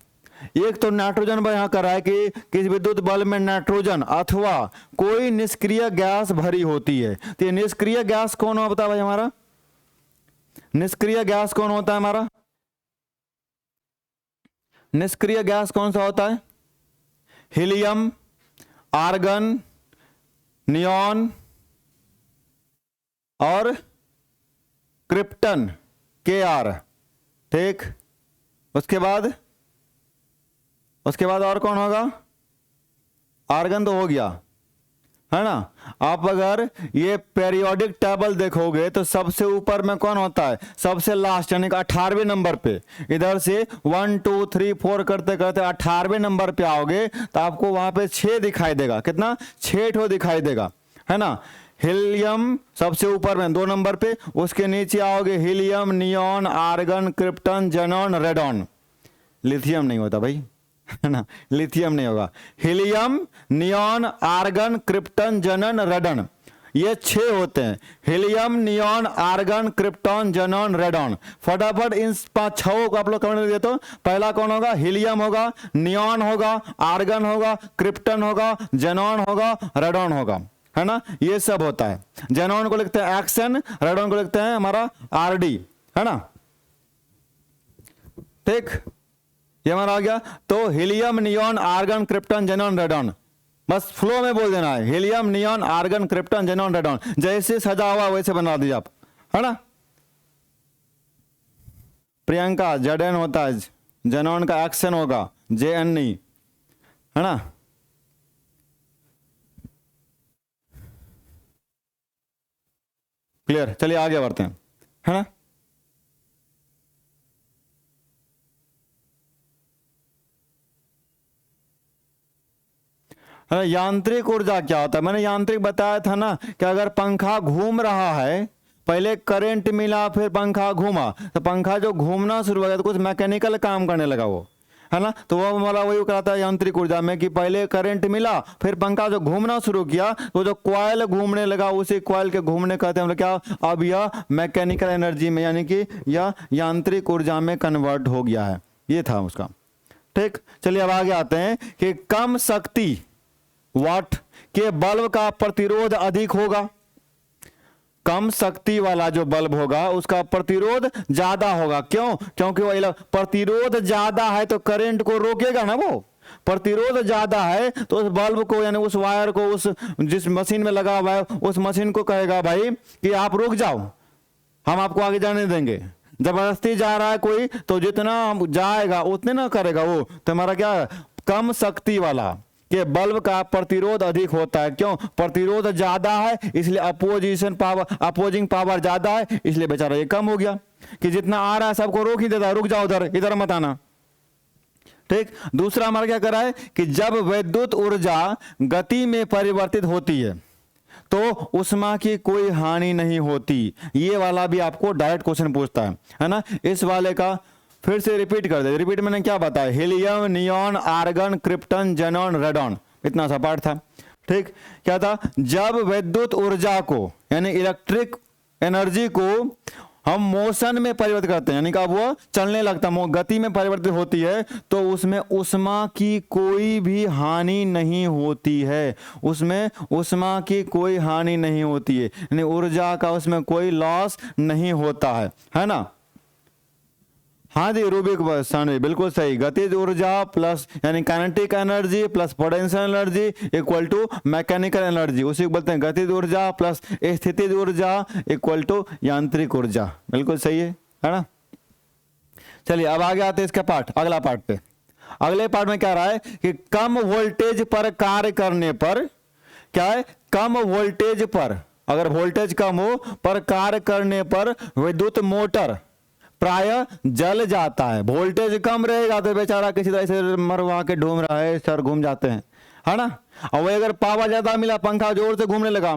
एक तो नाइट्रोजन यहां कर रहा है कि किस विद्युत बल्ब में नाइट्रोजन अथवा कोई निष्क्रिय गैस भरी होती है। तो ये निष्क्रिय गैस कौन होता है भाई हमारा? निष्क्रिय गैस कौन होता है हमारा? निष्क्रिय गैस कौन सा होता है? हीलियम, आर्गन, नियॉन और क्रिप्टन, Kr। ठीक। उसके बाद और कौन होगा? आर्गन तो हो गया, है ना। आप अगर ये पेरियोडिक टेबल देखोगे तो सबसे ऊपर में कौन होता है? सबसे लास्ट, यानी कि 18वें नंबर पे। इधर से 1 2 3 4 करते करते 18वें नंबर पे आओगे तो आपको वहां पे 6 दिखाई देगा। कितना? 6 ठो दिखाई देगा, है ना। हीलियम सबसे ऊपर में 2 नंबर पे, उसके नीचे आओगे helium, neon, argon, krypton, xenon, radon. Lithium नहीं होता भाई, है ना, लिथियम नहीं होगा। Helium, neon, argon, krypton, xenon, radon, ये 6 होते हैं, helium, neon, argon, krypton, xenon, radon. फटाफट इन 5 को आप लोग कमेंट में दे दो। पहला कौन होगा? हीलियम होगा, नियॉन होगा, आर्गन होगा, क्रिप्टन होगा, जेनॉन होगा, रेडॉन होगा, है ना। ये सब होता है। जेनॉन को लिखते हैं एक्सन, रेडॉन को लिखते हैं हमारा आरडी, है ना। ठीक, ये हमारा आ गया। तो helium, neon, argon, krypton, xenon, radon, बस फ्लो में बोल देना है। Helium, neon, argon, krypton, xenon, radon, जैसे सजा हुआ वैसे बना दीजिए आप, है ना। प्रियंका, जेडएन होता है, जेनॉन का एक्शन होगा, जेएन नहीं, है ना। क्लियर, चलिए आगे बढ़ते हैं, है ना। यांत्रिक ऊर्जा क्या होता है? मैंने यांत्रिक बताया था ना कि अगर पंखा घूम रहा है, पहले करंट मिला फिर पंखा घूमा, तो पंखा जो घूमना शुरू हो गया तो कुछ मैकेनिकल काम करने लगा वो, है ना। तो वो हमारा वही कहता है यांत्रिक ऊर्जा में कि पहले करंट मिला फिर पंखा जो घूमना शुरू किया तो जो कॉइल घूमने लगा उसी कॉइल के घूमने कहते हैं हम लोग क्या, अब यह मैकेनिकल एनर्जी में यानी कि यह यांत्रिक ऊर्जा में कन्वर्ट हो गया है। ये था उसका। ठीक, चलिए अब आगे आते हैं कि कम शक्ति वाट के बल्ब का प्रतिरोध अधिक होगा। कम शक्ति वाला जो बल्ब होगा उसका प्रतिरोध ज्यादा होगा। क्यों? क्योंकि वो प्रतिरोध ज्यादा है तो करंट को रोकेगा ना। वो प्रतिरोध ज्यादा है तो उस बल्ब को यानी उस वायर को उस जिस मशीन में लगा हुआ है उस मशीन को कहेगा भाई कि आप रुक जाओ, हम आपको आगे जाने देंगे। जबरदस्ती जा रहा है कोई तो जितना जाएगा उतने ना करेगा वो। तो हमारा क्या है? कम शक्ति वाला कि बल्ब का प्रतिरोध अधिक होता है। क्यों? प्रतिरोध ज्यादा है इसलिए अपोजिंग पावर ज्यादा है, इसलिए बेचारा ये कम हो गया कि जितना आ रहा है सबको रोक ही देता है, रुक जाओ इधर मत आना। ठीक, दूसरा हमारा क्या कर रहा है कि जब विद्युत ऊर्जा गति में परिवर्तित होती है तो उष्मा की कोई हानि नहीं होती। ये वाला भी आपको डायरेक्ट क्वेश्चन पूछता है ना। इस वाले का फिर से रिपीट कर दे। रिपीट मैंने क्या बताया? Helium, neon, argon, krypton, xenon, radon, इतना सा पार्ट था। ठीक, क्या था? जब विद्युत ऊर्जा को यानी इलेक्ट्रिक एनर्जी को हम मोशन में परिवर्तित करते हैं यानी कि अब वो चलने लगता है, गति में परिवर्तित होती है तो उसमें उष्मा की कोई भी हानि नहीं होती है। उसमें उष्मा की कोई हानि नहीं होती है यानी ऊर्जा का उसमें कोई लॉस नहीं होता है ना। हाँ जी, रूबिक सानवी बिल्कुल सही। गतिज ऊर्जा प्लस यानी kinetic energy plus potential energy equal to mechanical energy, उसी को बोलते हैं गतिज ऊर्जा प्लस स्थितिज ऊर्जा इक्वल टू यांत्रिक ऊर्जा। बिल्कुल सही है ना। चलिए अब आगे आते हैं इसका पार्ट, अगला पार्ट पे। अगले पार्ट में क्या रहा है कि कम वोल्टेज पर कार्य करने पर क्या है? कम वोल्टेज पर, अगर वोल्टेज कम हो पर कार्य करने पर विद्युत मोटर प्राय जल जाता है। वोल्टेज कम रहेगा तो बेचारा किसी तरह से मरवा के ढूंढ रहा है, सर घूम जाते हैं, है ना। और वही अगर पावर ज्यादा मिला, पंखा जोर से घूमने लगा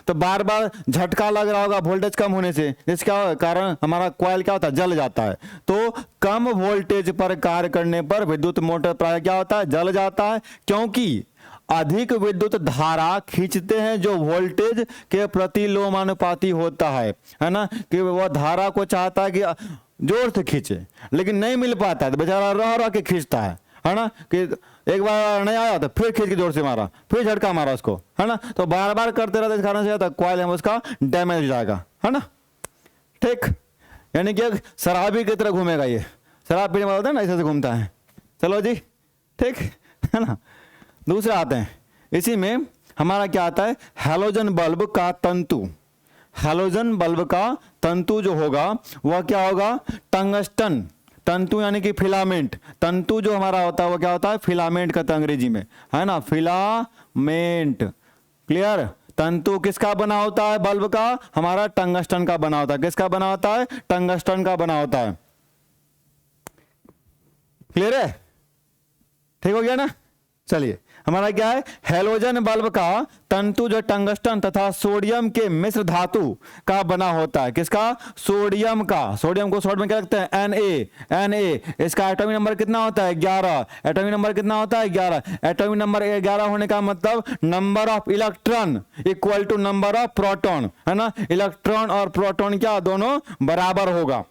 तो बार बार झटका लग रहा होगा वोल्टेज कम होने से, जिसका कारण हमारा कॉइल क्या होता है? जल जाता है। तो कम वोल्टेज पर कार्य करने पर विद्युत मोटर प्राय क्या होता है? जल जाता है, क्योंकि अधिक विद्युत धारा खींचते हैं जो वोल्टेज के प्रतिलोमानुपाती होता है ना। कि वह धारा को चाहता है कि जोर से खींचे लेकिन नहीं मिल पाता है तो बेचारा रह के खींचता है ना। कि एक बार नहीं आया तो फिर खींच के जोर से मारा, फिर झटका मारा उसको, है ना। तो बार बार करते रहते, इस कारण से कॉइल है उसका डैमेज हो जाएगा, है ना। ठीक, यानी कि शराबी की तरह घूमेगा ये। शराब पीने वाला होता है ना, ऐसे घूमता है। चलो जी, ठीक है ना। दूसरा आते हैं, इसी में हमारा क्या आता है? हैलोजन बल्ब का तंतु। हैलोजन बल्ब का तंतु जो होगा वह क्या होगा? टंगस्टन। तंतु यानी कि फिलामेंट। तंतु जो हमारा होता है वो क्या होता है? फिलामेंट कहते हैं अंग्रेजी में, है ना, फिलामेंट। क्लियर? तंतु किसका बना होता है? बल्ब का हमारा टंगस्टन का बना होता है। किसका बना होता है? टंगस्टन का बना होता है। क्लियर है? ठीक हो गया ना। चलिए हमारा क्या है, हैलोजन बल्ब का तंतु जो टंगस्टन तथा सोडियम के मिश्र धातु का बना होता है। किसका? सोडियम का। सोडियम को शॉर्ट में क्या लिखते हैं? Na। इसका एटॉमिक नंबर कितना होता है? 11। एटॉमिक नंबर कितना होता है? 11। एटॉमिक नंबर 11 होने का मतलब number of electron equal to number of proton, है ना। इलेक्ट्रॉन और प्रोटॉन क्या दोनों बराबर होगा।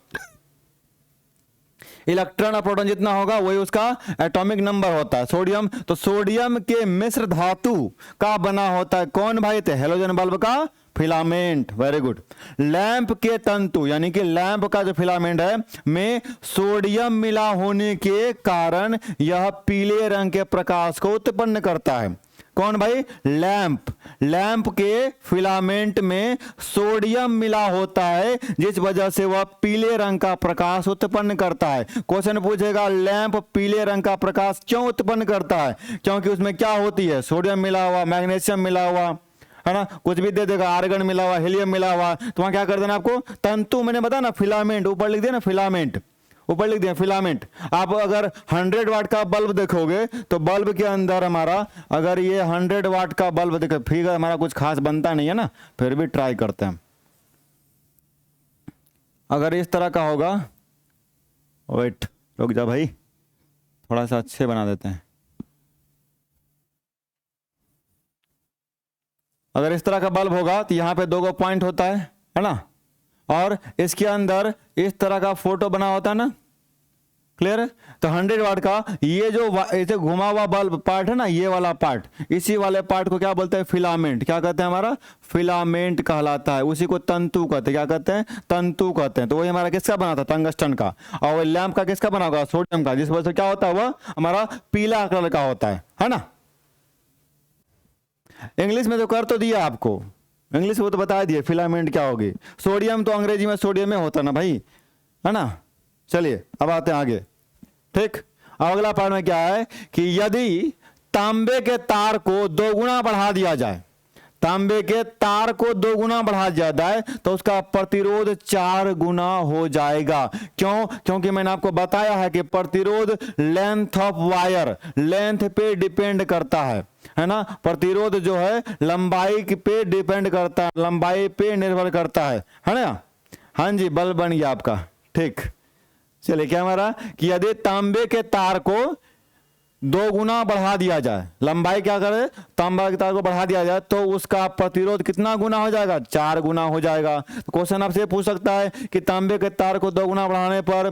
इलेक्ट्रॉन और प्रोटॉन जितना होगा वही उसका एटॉमिक नंबर होता है। सोडियम, तो सोडियम के मिश्र धातु का बना होता है कौन भाई? तो हैलोजन बल्ब का फिलामेंट। Very good. लैंप के तंतु यानी कि लैंप का जो फिलामेंट है में सोडियम मिला होने के कारण यह पीले रंग के प्रकाश को उत्पन्न करता है। कौन भाई? लैंप। लैंप के फिलामेंट में सोडियम मिला होता है जिस वजह से वह पीले रंग का प्रकाश उत्पन्न करता है। क्वेश्चन पूछेगा लैंप पीले रंग का प्रकाश क्यों उत्पन्न करता है? क्योंकि उसमें क्या होती है? सोडियम मिला हुआ, मैग्नीशियम मिला हुआ, है ना, कुछ भी दे देगा, आर्गन मिला हुआ, हीलियम मिला हुआ, तो वहां क्या कर देना आपको? तंतु, मैंने बताया ना फिलामेंट, ऊपर लिख दिया ना फिलामेंट, ऊपर लिख दिया फिलामेंट। आप अगर 100 वाट का बल्ब देखोगे तो बल्ब के अंदर हमारा, अगर ये 100 वाट का बल्ब देखो, फिगर हमारा कुछ खास बनता नहीं है ना, फिर भी ट्राई करते हैं। अगर इस तरह का होगा, वेट रुक जा भाई, थोड़ा सा अच्छे बना देते हैं। अगर इस तरह का बल्ब होगा तो यहाँ पे 2 पॉइंट होता है ना, और इसके अंदर इस तरह का फोटो बना होता है ना, क्लियर है। तो 100 वाट का ये जो ऐसे घुमा हुआ बल्ब पार्ट है ना, ये वाला पार्ट, इसी वाले पार्ट को क्या बोलते हैं? फिलामेंट। क्या कहते हैं? हमारा फिलामेंट कहलाता है। उसी को तंतु कहते हैं। क्या कहते हैं? तंतु कहते हैं। तो वही हमारा किसका बना था? टंगस्टन का। और वो लैंप का किसका बना होगा? सोडियम का, जिस वजह से क्या होता है? वह हमारा पीला कलर का होता है ना। इंग्लिश में तो कर तो दिया आपको, इंग्लिश वो तो बता दिए फिलामेंट क्या होगी। सोडियम तो अंग्रेजी में सोडियम में होता ना भाई, है ना। चलिए अब आते हैं आगे, ठीक। अब अगला पार्ट में क्या है कि यदि तांबे के तार को 2 गुना बढ़ा दिया जाए, तांबे के तार को 2 गुना बढ़ा दिया जाए तो उसका प्रतिरोध 4 गुना हो जाएगा। क्यों? क्योंकि मैंने आपको बताया है कि प्रतिरोध लेंथ ऑफ वायर, लेंथ पे डिपेंड करता है ना। प्रतिरोध जो है लंबाई पे डिपेंड करता है, लंबाई पे निर्भर करता है ना। हाँ जी, बल्ब बन गया आपका, ठीक। चलिए क्या हमारा कि यदि तांबे के तार को 2 गुना बढ़ा दिया जाए, लंबाई क्या करे? तांबा के तार को बढ़ा दिया जाए तो उसका प्रतिरोध कितना गुना हो जाएगा? 4 गुना हो जाएगा। तो क्वेश्चन आपसे पूछ सकता है कि तांबे के तार को 2 गुना बढ़ाने पर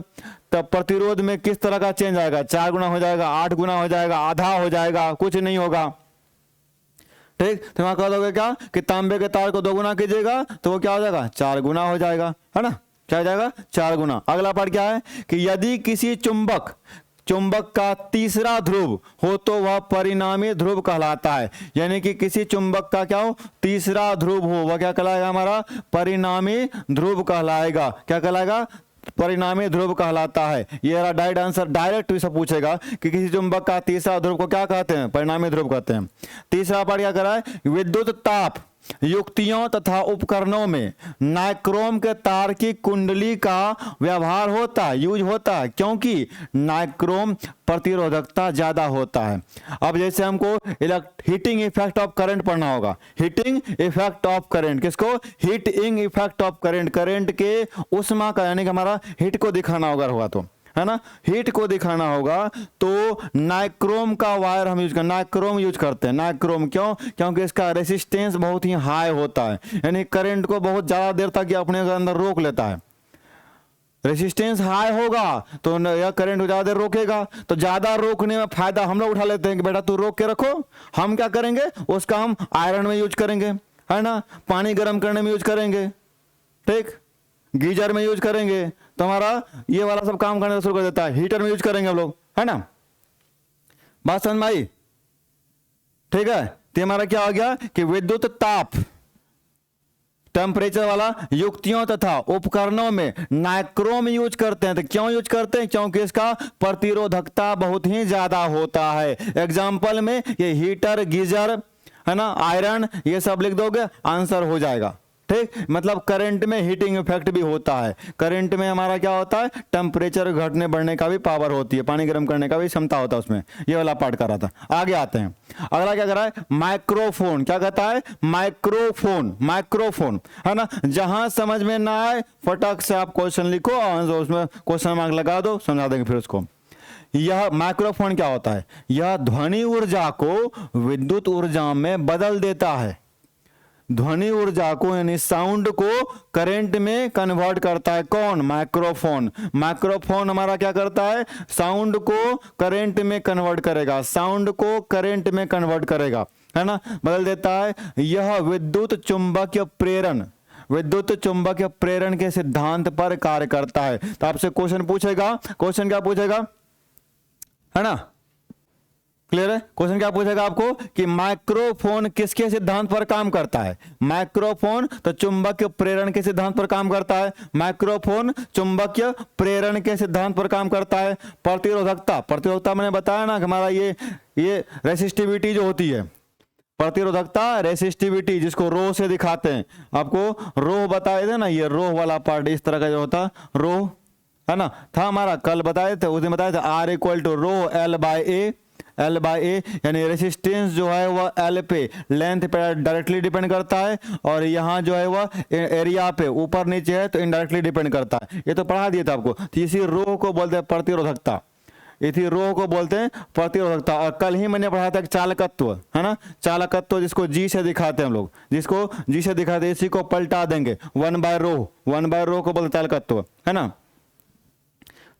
तब प्रतिरोध में किस तरह का चेंज आएगा? 4 गुना हो जाएगा, 8 गुना हो जाएगा, आधा हो जाएगा, कुछ नहीं होगा, ठीक। तो वहां कह दोगे क्या कि तांबे के तार को 2 गुना कीजिएगा तो वो क्या हो जाएगा? 4 गुना हो जाएगा, है ना। क्या हो जाएगा? 4 गुना। अगला पार्ट क्या है कि यदि किसी चुंबक का तीसरा ध्रुव हो तो वह परिणामी ध्रुव कहलाता है। यानी कि किसी चुंबक का क्या हो? तीसरा ध्रुव हो, वह क्या कहलाएगा? हमारा परिणामी ध्रुव कहलाएगा। क्या कहलाएगा? परिणामी ध्रुव कहलाता है। ये रहा डायरेक्ट आंसर, डायरेक्ट से पूछेगा कि किसी चुंबक का तीसरा ध्रुव को क्या कहते हैं? परिणामी ध्रुव कहते हैं। तीसरा पार्ट क्या करा है? विद्युत ताप युक्तियों तथा उपकरणों में नाइक्रोम के तार की कुंडली का व्यवहार होता है, यूज होता है, क्योंकि नाइक्रोम प्रतिरोधकता ज्यादा होता है। अब जैसे हमको हीटिंग इफेक्ट ऑफ करंट पढ़ना होगा, हीटिंग इफेक्ट ऑफ करंट, किसको? Heating effect of current, current के उष्मा का, यानी कि हमारा हीट को दिखाना होगा तो, है ना, हीट को दिखाना होगा तो नाइक्रोम का वायर हम यूज करते हैं, नाइक्रोम यूज करते हैं। नाइक्रोम क्यों? क्योंकि इसका रेसिस्टेंस बहुत ही हाई होता है, यानी करंट को बहुत ज्यादा देर तक ये अपने अंदर रोक लेता है। रेसिस्टेंस हाई होगा तो यह करंट ज्यादा देर रोकेगा, तो ज्यादा रोकने में फायदा हम लोग उठा लेते हैं कि बेटा तू रोक के रखो, हम क्या करेंगे उसका हम आयरन में यूज करेंगे, है ना, पानी गर्म करने में यूज करेंगे, ठीक, गीजर में यूज करेंगे, तो हमारा ये वाला सब काम करने शुरू कर देता है। हीटर में यूज करेंगे हम लोग, है ना। बात समझ में आई? ठीक है। तो हमारा क्या हो गया कि विद्युत ताप, टेम्परेचर वाला युक्तियों तथा उपकरणों में नाइक्रोम यूज करते हैं। तो क्यों यूज करते हैं? क्योंकि इसका प्रतिरोधकता बहुत ही ज्यादा होता है। एग्जाम्पल में ये हीटर, गीजर, है ना, आयरन, ये सब लिख दोगे, आंसर हो जाएगा, ठीक, मतलब करंट में हीटिंग इफेक्ट भी होता है, करंट में हमारा क्या होता है, टेम्परेचर घटने बढ़ने का भी पावर होती है, पानी गर्म करने का भी क्षमता होता है उसमें। ये वाला पार्ट कर रहा था। आगे आते हैं, अगला क्या कर रहा है, माइक्रोफोन। क्या कहता है, माइक्रोफोन, माइक्रोफोन, है ना। जहां समझ में ना आए फटक से आप क्वेश्चन लिखो और उसमें क्वेश्चन मार्क लगा दो, समझा देंगे फिर उसको। यह माइक्रोफोन क्या होता है, यह ध्वनि ऊर्जा को विद्युत ऊर्जा में बदल देता है, ध्वनि ऊर्जा को यानी साउंड को करंट में कन्वर्ट करता है। कौन, माइक्रोफोन। माइक्रोफोन हमारा क्या करता है, साउंड को करंट में कन्वर्ट करेगा, साउंड को करंट में कन्वर्ट करेगा, है ना, बदल देता है। यह विद्युत चुंबकीय प्रेरण, विद्युत चुंबकीय प्रेरण के सिद्धांत पर कार्य करता है। तो आपसे क्वेश्चन पूछेगा, क्वेश्चन क्या पूछेगा, है ना, क्लियर है। क्वेश्चन क्या पूछेगा आपको कि माइक्रोफोन किसके सिद्धांत पर काम करता है, माइक्रोफोन तो चुंबकीय प्रेरण के सिद्धांत पर काम करता है, माइक्रोफोन चुंबकीय प्रेरण के सिद्धांत पर काम करता है। प्रतिरोधकता, प्रतिरोधकता मैंने बताया ना कि हमारा ये रेसिस्टिविटी जो होती है, प्रतिरोधकता रेसिस्टिविटी जिसको रो से दिखाते हैं, आपको रो बताए थे ना, ये रो वाला पार्ट इस तरह का जो होता रो, है ना, था हमारा, कल बताए थे, उस दिन बताए थे R equal to rho L by A, L by A, यानी रेसिस्टेंस जो है वह एल पे, लेंथ पे डायरेक्टली डिपेंड करता है, और यहाँ जो है वह एरिया पे ऊपर नीचे है तो इनडायरेक्टली डिपेंड करता है। ये तो पढ़ा दिया था आपको। तो इसी रो को बोलते हैं प्रतिरोधकता, इसी रो को बोलते हैं प्रतिरोधकता। और कल ही मैंने पढ़ा था चालकत्व, है ना, चालकत्व जिसको जी से दिखाते हैं हम लोग, जिसको जी से दिखाते हैं, इसी को पलटा देंगे, 1/रो, 1/रो को बोलते चालकत्व, है ना,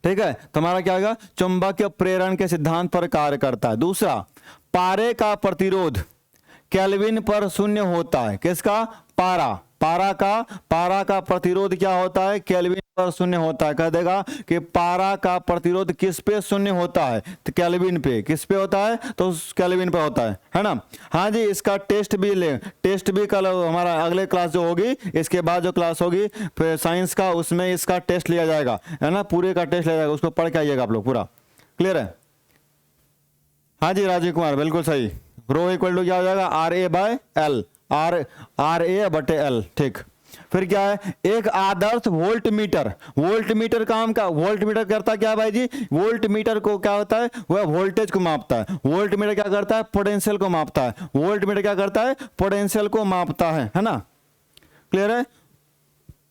ठीक है। तो हमारा क्या होगा, चुंबकीय प्रेरण के सिद्धांत पर कार्य करता है। दूसरा, पारे का प्रतिरोध केल्विन पर शून्य होता है। किसका, पारा, पारा का प्रतिरोध क्या होता है, केल्विन पर शून्य होता है। कह देगा कि पारा का प्रतिरोध किस पे शून्य होता है, तो केल्विन पे। किस पे होता है, तो केल्विन पे होता है ना। हाँ जी, इसका टेस्ट भी ले, टेस्ट भी कल हमारा अगले क्लास जो होगी, इसके बाद जो क्लास होगी फिर साइंस का, उसमें इसका टेस्ट लिया जाएगा, है ना, पूरे का टेस्ट लिया जाएगा, उसको पढ़ के आइएगा आप लोग पूरा। क्लियर है। हाँ जी राजीव कुमार, बिल्कुल सही। रो इक्वल टू क्या हो जाएगा, R A by L, R A बटे एल, ठीक। फिर क्या है, एक आदर्श वोल्ट मीटर, वोल्ट मीटर काम का, वोल्ट मीटर करता क्या है भाई जी, वोल्ट मीटर को क्या होता है, वह वोल्टेज को मापता है। वोल्ट मीटर क्या करता है, पोटेंशियल को मापता है। वोल्ट मीटर क्या करता है, पोटेंशियल को मापता है ना, क्लियर है।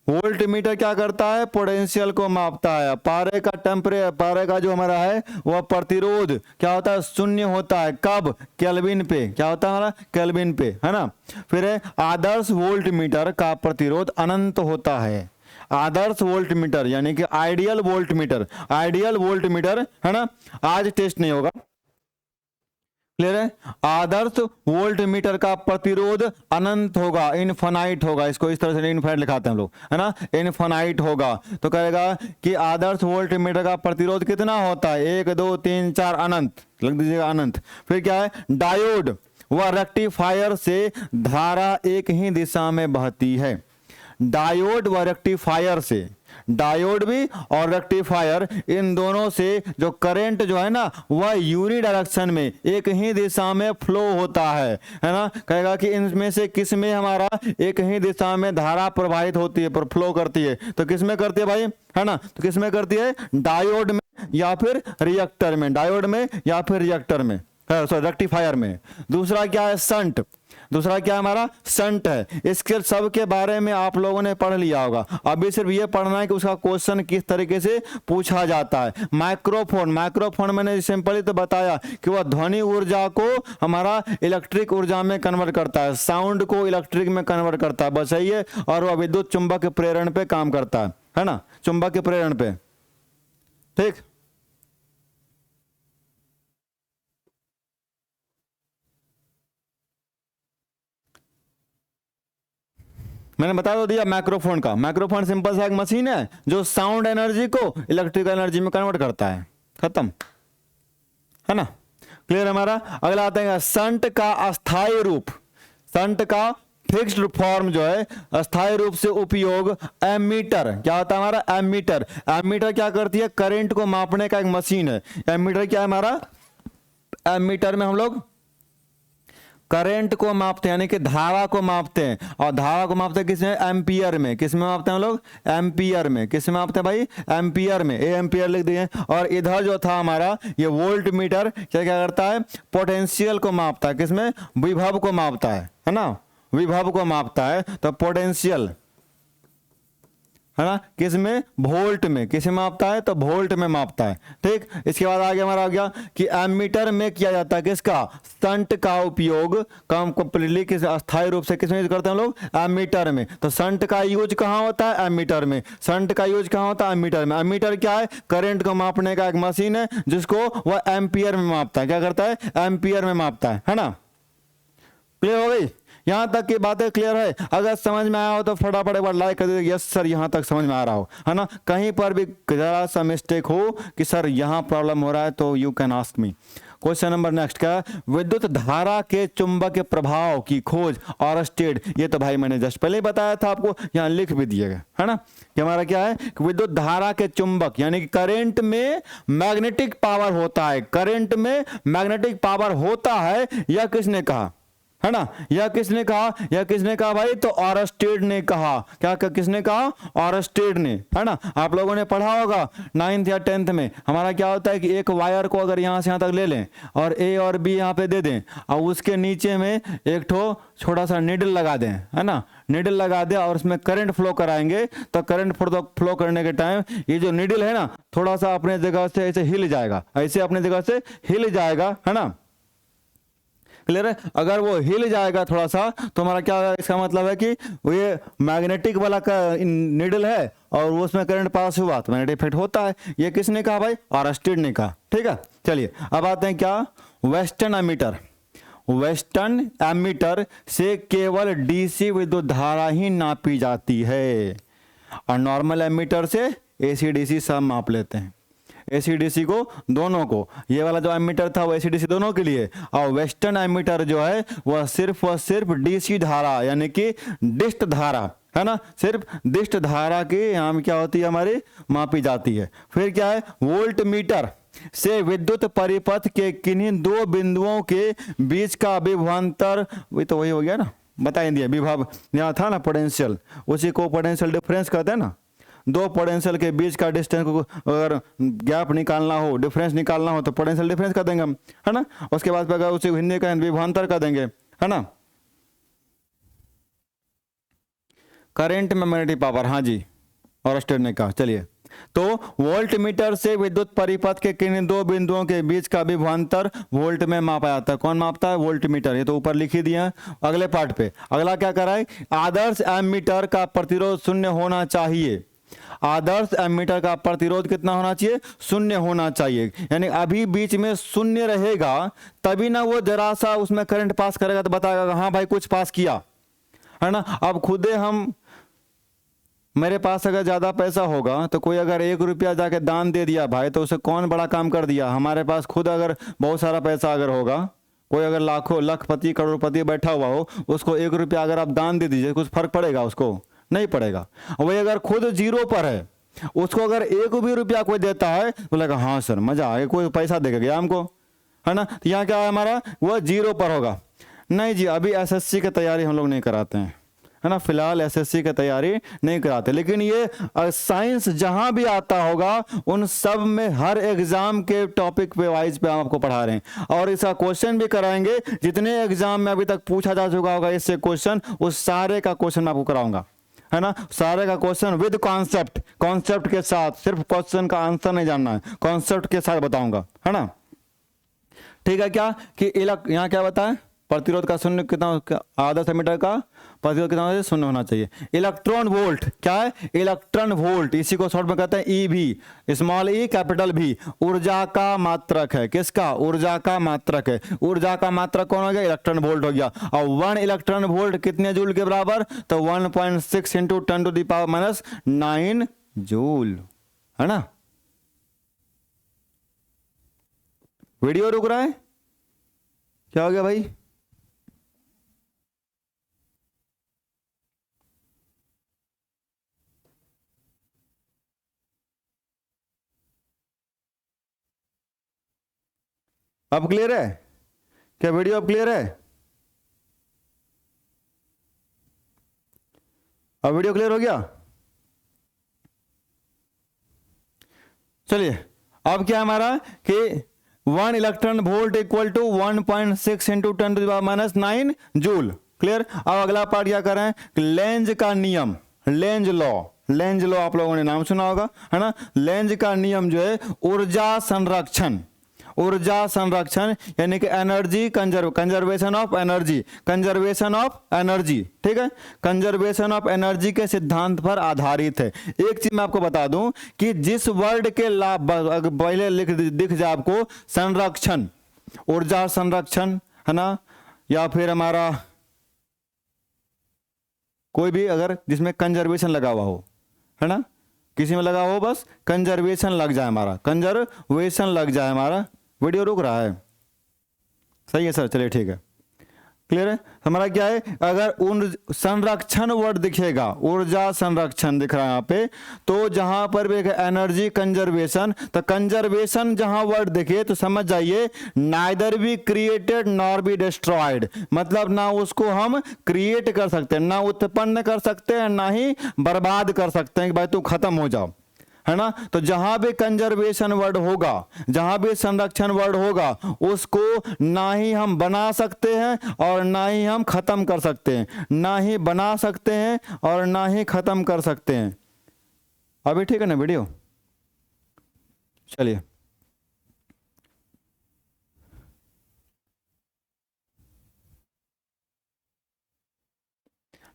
वोल्ट मीटर क्या करता है, पोटेंशियल को मापता है। पारे का पारे का जो हमारा है वह प्रतिरोध क्या होता है, शून्य होता है। कब, केल्विन पे, क्या होता है हमारा, केल्विन पे, है ना। फिर है आदर्श वोल्ट मीटर का प्रतिरोध अनंत होता है। आदर्श वोल्ट मीटर यानी कि ideal volt meter, ideal volt meter, है ना, आज टेस्ट नहीं होगा, क्लियर है। आदर्श वोल्ट मीटर का प्रतिरोध अनंत होगा, इनफाइनाइट होगा, इसको इस तरह से इनफाइनाइट लिखाते हैं हम लोग, है ना, इनफाइनाइट होगा। तो कहेगा कि आदर्श वोल्ट मीटर का प्रतिरोध कितना होता है, 1 2 3 4 अनंत, लिख दीजिएगा अनंत। फिर क्या है, डायोड व रेक्टिफायर से धारा एक ही दिशा में बहती है। डायोड व रेक्टिफायर से, डायोड भी और रेक्टिफायर, इन दोनों से जो करंट जो है ना वह यूनि डायरेक्शन में, एक ही दिशा में फ्लो होता है ना। कहेगा कि इनमें से किस में हमारा एक ही दिशा में धारा प्रवाहित होती है, पर फ्लो करती है। तो किस में करती है भाई, है ना, तो किस में करती है, डायोड में या फिर रिएक्टर में, डायोड में या फिर रिएक्टर में, सॉरी रेक्टिफायर में। दूसरा क्या है, शंट, दूसरा क्या हमारा शंट है। इसके सब के बारे में आप लोगों ने पढ़ लिया होगा, अभी सिर्फ ये पढ़ना है कि उसका क्वेश्चन किस तरीके से पूछा जाता है। माइक्रोफोन, माइक्रोफोन मैंने सिंपली तो बताया कि वह ध्वनि ऊर्जा को हमारा इलेक्ट्रिक ऊर्जा में कन्वर्ट करता है, साउंड को इलेक्ट्रिक में कन्वर्ट करता है, बस यही है। और वह विद्युत चुंबक प्रेरण पे काम करता है ना, चुंबक प्रेरण पे, ठीक। मैंने बता दो दिया माइक्रोफोन का। माइक्रोफोन सिंपल सा एक मशीन है जो साउंड एनर्जी को इलेक्ट्रिकल एनर्जी में कन्वर्ट करता है, खत्म, है ना, क्लियर हमारा। अगला आता है शंट का अस्थायी रूप, शंट का फिक्स्ड फॉर्म जो है, अस्थायी रूप से उपयोग एमीटर, क्या होता है हमारा, एमीटर। एमीटर क्या करती है, करंट को मापने का एक मशीन है। एमीटर क्या है हमारा, एमीटर में हम लोग करंट को मापते हैं, यानी कि धारा को मापते हैं, और धारा को मापते हैं किसमें? एम्पियर में। किसमें मापते हैं हम लोग? एम्पियर में। किसमें मापते हैं भाई? एम्पियर में। ए एम्पियर लिख दिए। और इधर जो था हमारा ये वोल्ट मीटर क्या क्या करता है? पोटेंशियल को मापता है। किसमें? विभव को मापता है ना, विभव को मापता है। तो पोटेंशियल है ना, किसमें? वोल्ट में। किसमें मापता है? तो वोल्ट में मापता है। ठीक, इसके बाद आगे हमारा आ गया कि एमीटर में किया जाता है किसका? शंट का उपयोग कम कंप्लीटली किस अस्थायी रूप से किसमें यूज करते हैं हम लोग? एमीटर में। तो शंट का यूज कहाँ होता है? एमीटर में। शंट का यूज कहाँ होता है? एमीटर में। एमीटर क्या है? करंट को मापने का एक मशीन है जिसको वह एम्पियर में मापता है। क्या करता है? एम्पियर में मापता है ना। क्लियर हो गई? यहां तक की बातें क्लियर है? अगर समझ में आया हो तो फटाफट एक बार लाइक कर दीजिए, यस सर यहां तक समझ में आ रहा हो, है ना। कहीं पर भी जरा सा मिस्टेक हो कि सर यहां प्रॉब्लम हो रहा है तो you can ask me. Question number next का, विद्युत धारा के चुंबकीय प्रभाव की खोज और स्टेट। ये तो भाई मैंने जस्ट पहले ही बताया था आपको, यहां लिख भी दिएगा, है ना। कि हमारा क्या है कि विद्युत धारा के चुंबक यानी कि करंट में मैग्नेटिक पावर होता है। करंट में मैग्नेटिक पावर होता है, यह किसने कहा? है ना, यह किसने कहा? यह किसने कहा भाई? तो ऑरस्टेड ने कहा। क्या किसने कहा? ऑरस्टेड ने, है ना। आप लोगों ने पढ़ा होगा 9th या 10th में। हमारा क्या होता है कि एक वायर को अगर यहां से यहां तक ले लें और ए और बी यहां पे दे दें और उसके नीचे में एक ठो छोटा सा निडल लगा दें, है ना। निडल लगा दे और उसमें करंट फ्लो कराएंगे तो करंट फ्लो करने के टाइम ये जो निडल है ना थोड़ा सा अपने जगह से ऐसे हिल जाएगा, ऐसे अपने जगह से हिल जाएगा, है ना। क्लियर है? अगर वो हिल जाएगा थोड़ा सा तो हमारा क्या होगा? इसका मतलब है कि ये मैग्नेटिक वाला का निडल है और वो उसमें करंट पास हुआ तो मैग्नेटिक इफेक्ट होता है। ये किसने कहा भाई? ऑरस्टेड ने कहा। ठीक है, चलिए अब आते हैं क्या? Western ammeter. वेस्टर्न एमीटर से केवल डीसी विद्युत धारा ही नापी जाती है और नॉर्मल एमीटर से एसी डीसी सब माप लेते हैं। एसीडीसी को दोनों को, ये वाला जो एमीटर था वो एसीडीसी दोनों के लिए, और वेस्टर्न एमीटर जो है वह सिर्फ डीसी धारा यानी कि डिस्ट धारा, है ना, सिर्फ डिस्ट धारा की यहाँ क्या होती है? हमारी मापी जाती है। फिर क्या है? वोल्ट मीटर से विद्युत परिपथ के किन्हीं दो बिंदुओं के बीच का विभवांतर, वही तो वही हो गया ना, बता ही दिया। विभव यहाँ था ना पोटेंशियल, उसी को पोटेंशियल डिफरेंस कहते हैं ना। दो पोटेंशियल के बीच का डिस्टेंस को अगर गैप निकालना हो, डिफरेंस निकालना हो तो पोटेंशियल डिफरेंस कर देंगे हम, है ना। उसके बाद अगर उसे हिंदी का विभवांतर कर देंगे, है ना। करंट में मैग्नेटिक पावर, हाँ जी, और स्टेट ने कहा। चलिए, तो वोल्ट मीटर से विद्युत परिपथ के किन्हीं दो बिंदुओं के बीच का विभवांतर वोल्ट में मापा जाता है। कौन मापता है? Volt meter. ये तो ऊपर लिख ही दिया। अगले पार्ट पे अगला क्या कर रहा है? आदर्श एमीटर का प्रतिरोध शून्य होना चाहिए। आदर्श एमीटर का प्रतिरोध कितना होना चाहिए? शून्य होना चाहिए। यानी अभी बीच में शून्य रहेगा तभी ना वो जरा सा उसमें करंट पास करेगा तो बताएगा हाँ भाई कुछ पास किया, है ना। अब खुदे हम, मेरे पास अगर ज्यादा पैसा होगा तो कोई अगर 1 रुपया जाके दान दे दिया भाई तो उसे कौन बड़ा काम कर दिया। हमारे पास खुद अगर बहुत सारा पैसा अगर होगा, कोई अगर लाखों लखपति करोड़पति बैठा हुआ हो, उसको 1 रुपया अगर आप दान दे दीजिए कुछ फर्क पड़ेगा? उसको नहीं पड़ेगा। वही अगर खुद जीरो पर है, उसको अगर 1 भी रुपया कोई देता है तो लगा हाँ सर मजा आ गया, कोई पैसा देगा गया हमको, है ना। तो यहाँ क्या है हमारा? वह जीरो पर होगा। नहीं जी, अभी एसएससी की तैयारी हम लोग नहीं कराते हैं, है ना। फिलहाल एसएससी की तैयारी नहीं कराते, लेकिन ये साइंस जहां भी आता होगा उन सब में हर एग्जाम के टॉपिक पे वाइज पे हम आपको पढ़ा रहे हैं और इसका क्वेश्चन भी कराएंगे। जितने एग्जाम में अभी तक पूछा जा चुका होगा इससे क्वेश्चन, उस सारे का क्वेश्चन मैं आपको कराऊंगा, है ना। सारे का क्वेश्चन विद कॉन्सेप्ट, कॉन्सेप्ट के साथ, सिर्फ क्वेश्चन का आंसर नहीं जानना है, कॉन्सेप्ट के साथ बताऊंगा, है ना। ठीक है, क्या कि यहाँ क्या बताएं? प्रतिरोध का शून्य कितना? आदर्श एमीटर का प्रतिरोध कितना होना? शून्य होना चाहिए। इलेक्ट्रॉन वोल्ट क्या है? इलेक्ट्रॉन वोल्ट, इसी को शॉर्ट में कहते हैं ईवी, स्मॉल ई कैपिटल भी, ऊर्जा का मात्रक है। किसका? ऊर्जा का मात्रक है। ऊर्जा का मात्रक कौन हो गया? इलेक्ट्रॉन वोल्ट हो गया। और 1 इलेक्ट्रॉन वोल्ट कितने जूल के बराबर? तो 1.6 इंटू 10⁻⁹ जूल, है ना। वीडियो रुक रहा है? क्या हो गया भाई? अब क्लियर है? क्या वीडियो अब क्लियर है? अब वीडियो क्लियर हो गया? चलिए अब क्या हमारा कि 1 electron volt equal to 1.6 into 10⁻⁹ joule. Clear. अब अगला पार्ट क्या कर रहे हैं कि लेंज का नियम, लेंज लॉ, लेंज लॉ आप लोगों ने नाम सुना होगा, है ना। लेंज का नियम जो है ऊर्जा संरक्षण, ऊर्जा संरक्षण यानी कि energy conservation of energy, conservation of energy, ठीक है, कंजर्वेशन ऑफ एनर्जी के सिद्धांत पर आधारित है। एक चीज मैं आपको बता दूं कि जिस वर्ड के लाभ पहले लिख दिख जाए आपको संरक्षण, ऊर्जा संरक्षण, है ना, या फिर हमारा कोई भी अगर जिसमें कंजर्वेशन लगा हुआ हो, है ना, किसी में लगा हो बस कंजर्वेशन लग जाए हमारा, कंजर्वेशन लग जाए हमारा। वीडियो रुक रहा है? सही है सर, चलिए ठीक है, क्लियर है। हमारा क्या है, अगर उन संरक्षण वर्ड दिखेगा, ऊर्जा संरक्षण दिख रहा है यहाँ पे, तो जहां पर भी एनर्जी कंजर्वेशन, तो कंजर्वेशन जहां वर्ड दिखे तो समझ जाइए neither be created nor be destroyed, मतलब ना उसको हम क्रिएट कर सकते हैं, ना उत्पन्न कर सकते हैं, ना ही बर्बाद कर सकते हैं कि भाई तू खत्म हो जाओ, है ना। तो जहां भी कंजर्वेशन वर्ड होगा, जहां भी संरक्षण वर्ड होगा, उसको ना ही हम बना सकते हैं और ना ही हम खत्म कर सकते हैं, ना ही बना सकते हैं और ना ही खत्म कर सकते हैं। अभी ठीक है ना वीडियो? चलिए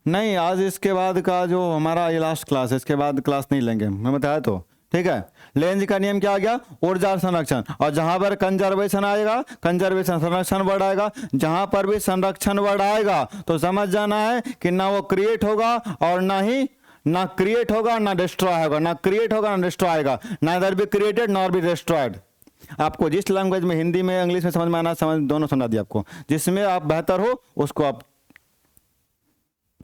नहीं, आज इसके बाद का जो हमारा ये लास्ट क्लास है, इसके बाद क्लास नहीं लेंगे, मैं बताया तो, ठीक है। लेंज का नियम क्या आ गया, ऊर्जा संरक्षण, और जहां पर कंजर्वेशन आएगा, कंजर्वेशन संरक्षण वर्ड आएगा, जहां पर भी संरक्षण वर्ड आएगा तो समझ जाना है कि ना वो क्रिएट होगा और ना ही, ना क्रिएट होगा ना डिस्ट्रॉय होगा, ना क्रिएट होगा ना डिस्ट्रॉय आएगा, neither be created nor be destroyed. आपको जिस लैंग्वेज में, हिंदी में, इंग्लिश में समझ में आना, समझ दोनों समझा दिया आपको, जिसमें आप बेहतर हो उसको आप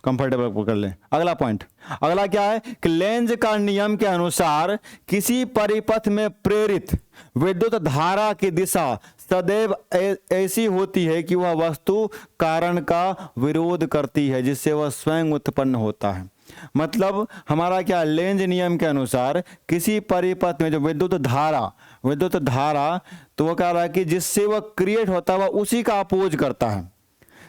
कंफर्टेबल कर लें। अगला पॉइंट, अगला क्या है कि लेंज का नियम के अनुसार किसी परिपथ में प्रेरित विद्युत धारा की दिशा सदैव ऐसी होती है कि वह वस्तु कारण का विरोध करती है जिससे वह स्वयं उत्पन्न होता है। मतलब हमारा क्या, लेंज नियम के अनुसार किसी परिपथ में जो विद्युत धारा तो वो कह रहा है कि जिससे वह क्रिएट होता है वह उसी का अपोज करता है,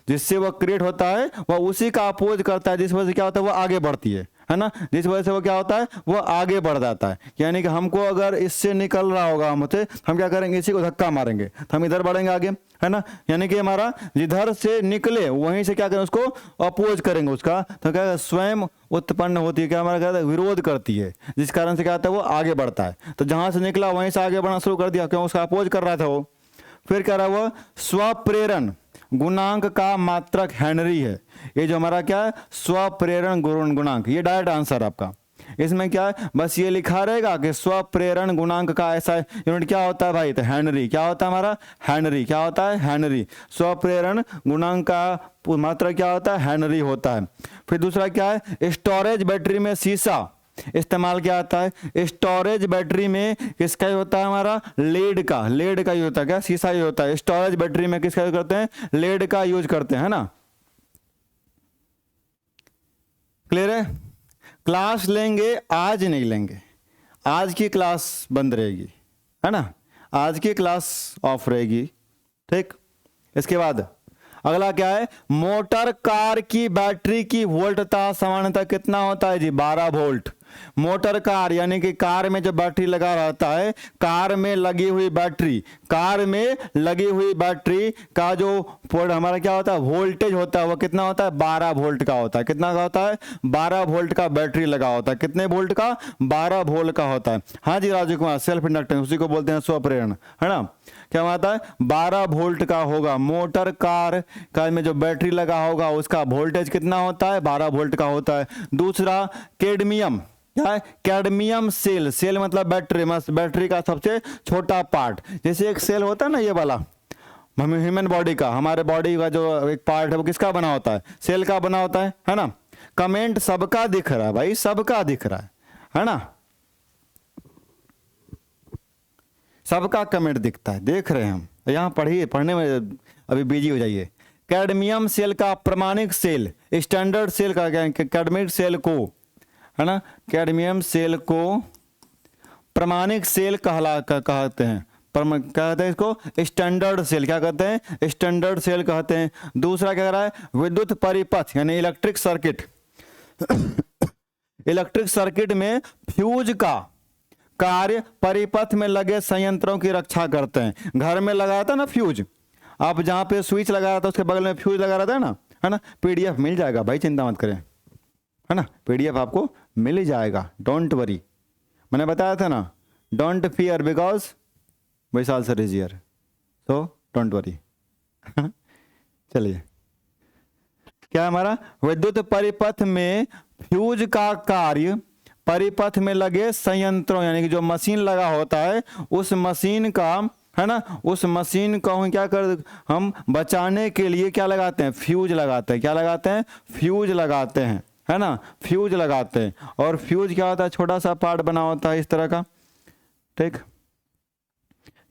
जिससे वह क्रिएट होता है वह उसी का अपोज करता है, जिस वजह से क्या होता है वह आगे बढ़ती है ना, जिस वजह से वो क्या होता है वह आगे बढ़ जाता है। यानी कि हमको अगर इससे निकल रहा होगा हमसे, हम क्या करेंगे, इसी को धक्का मारेंगे तो हम इधर बढ़ेंगे आगे, है ना। यानी कि हमारा जिधर से निकले वहीं से क्या करें, उसको अपोज करेंगे उसका, तो क्या स्वयं उत्पन्न होती है, क्या हमारा क्या विरोध करती है, जिस कारण से क्या होता है वो आगे बढ़ता है। तो जहां से निकला वहीं से आगे बढ़ना शुरू कर दिया, क्यों, उसका अपोज कर रहा था वो। फिर कह रहा है वह स्वप्रेरण गुणांक का मात्रक हेनरी है। ये जो हमारा क्या है, स्वप्रेरण गुणांक, ये डायरेक्ट आंसर आपका। इसमें क्या है, बस ये लिखा रहेगा कि स्वप्रेरण गुणांक का ऐसा यूनिट क्या होता है भाई, तो हेनरी। क्या होता है हमारा, हेनरी। क्या होता है, हेनरी। स्वप्रेरण गुणांक का मात्रक क्या होता है, हेनरी होता है। फिर दूसरा क्या है, स्टोरेज बैटरी में शीशा इस्तेमाल क्या आता है, स्टोरेज बैटरी में किसका यूज होता है, हमारा लेड का यूज होता है, क्या शीशा यूज होता है। स्टोरेज बैटरी में किसका यूज करते हैं, लेड का यूज करते हैं, है ना। क्लियर है। क्लास लेंगे, आज नहीं लेंगे, आज की क्लास बंद रहेगी, है ना, आज की क्लास ऑफ रहेगी, ठीक। इसके बाद अगला क्या है, मोटर कार की बैटरी की वोल्टता सामान्यतः कितना होता है जी, 12 वोल्ट। मोटर कार यानी कि कार में जो बैटरी लगा रहता है, कार में लगी हुई बैटरी का जो हमारा क्या होता है, वोल्टेज होता है, वो कितना होता है, 12 वोल्ट का होता है। कितना का होता है, 12 वोल्ट का बैटरी लगा होता है। कितने वोल्ट का, 12 वोल्ट का होता है। हाँ जी राजू कुमार, सेल्फ इंडक्टेंस, उसी को बोलते हैं स्वप्रेरण, है ना। क्या होता है, 12 वोल्ट का होगा। मोटर कार का में जो बैटरी लगा होगा उसका वोल्टेज कितना होता है, 12 वोल्ट का होता है। दूसरा कैडमियम, क्या है, कैडमियम सेल मतलब बैटरी का सबसे छोटा पार्ट। जैसे एक सेल होता है ना, ये वाला ह्यूमन बॉडी का, हमारे बॉडी का जो एक पार्ट है वो किसका बना होता है, सेल का बना होता है ना। कमेंट सबका दिख रहा है भाई, सबका दिख रहा है ना, सबका कमेंट दिखता है, देख रहे हैं हम। यहाँ पढ़िए, पढ़ने में अभी बिजी हो जाइए। कैडमियम सेल का प्रमाणिक सेल, स्टैंडर्ड सेल का कैडमिक सेल को, है ना, कैडमियम सेल को प्रमाणिक सेल कहते हैं, कहते हैं इसको स्टैंडर्ड सेल, क्या कहते हैं, स्टैंडर्ड सेल कहते हैं। दूसरा क्या कह रहा है, विद्युत परिपथ यानी इलेक्ट्रिक सर्किट, इलेक्ट्रिक सर्किट में फ्यूज का कार्य परिपथ में लगे संयंत्रों की रक्षा करते हैं। घर में लगाया था ना फ्यूज, आप जहां पे स्विच लगाया था उसके बगल में फ्यूज लगा रहा था ना, है ना। पीडीएफ मिल जाएगा भाई, चिंता मत करें, है ना, पीडीएफ आपको मिल ही जाएगा, डोंट वरी। मैंने बताया था ना, don't fear because Vishal sir is here, so don't worry. चलिए, क्या हमारा विद्युत परिपथ में फ्यूज का कार्य परिपथ में लगे संयंत्रों यानी कि जो मशीन लगा होता है उस मशीन का, है ना, उस मशीन को हम क्या कर, हम बचाने के लिए क्या लगाते हैं, फ्यूज लगाते हैं। क्या लगाते हैं, फ्यूज लगाते हैं, है ना, फ्यूज लगाते हैं। और फ्यूज क्या होता है, छोटा सा पार्ट बना होता है इस तरह का, ठीक,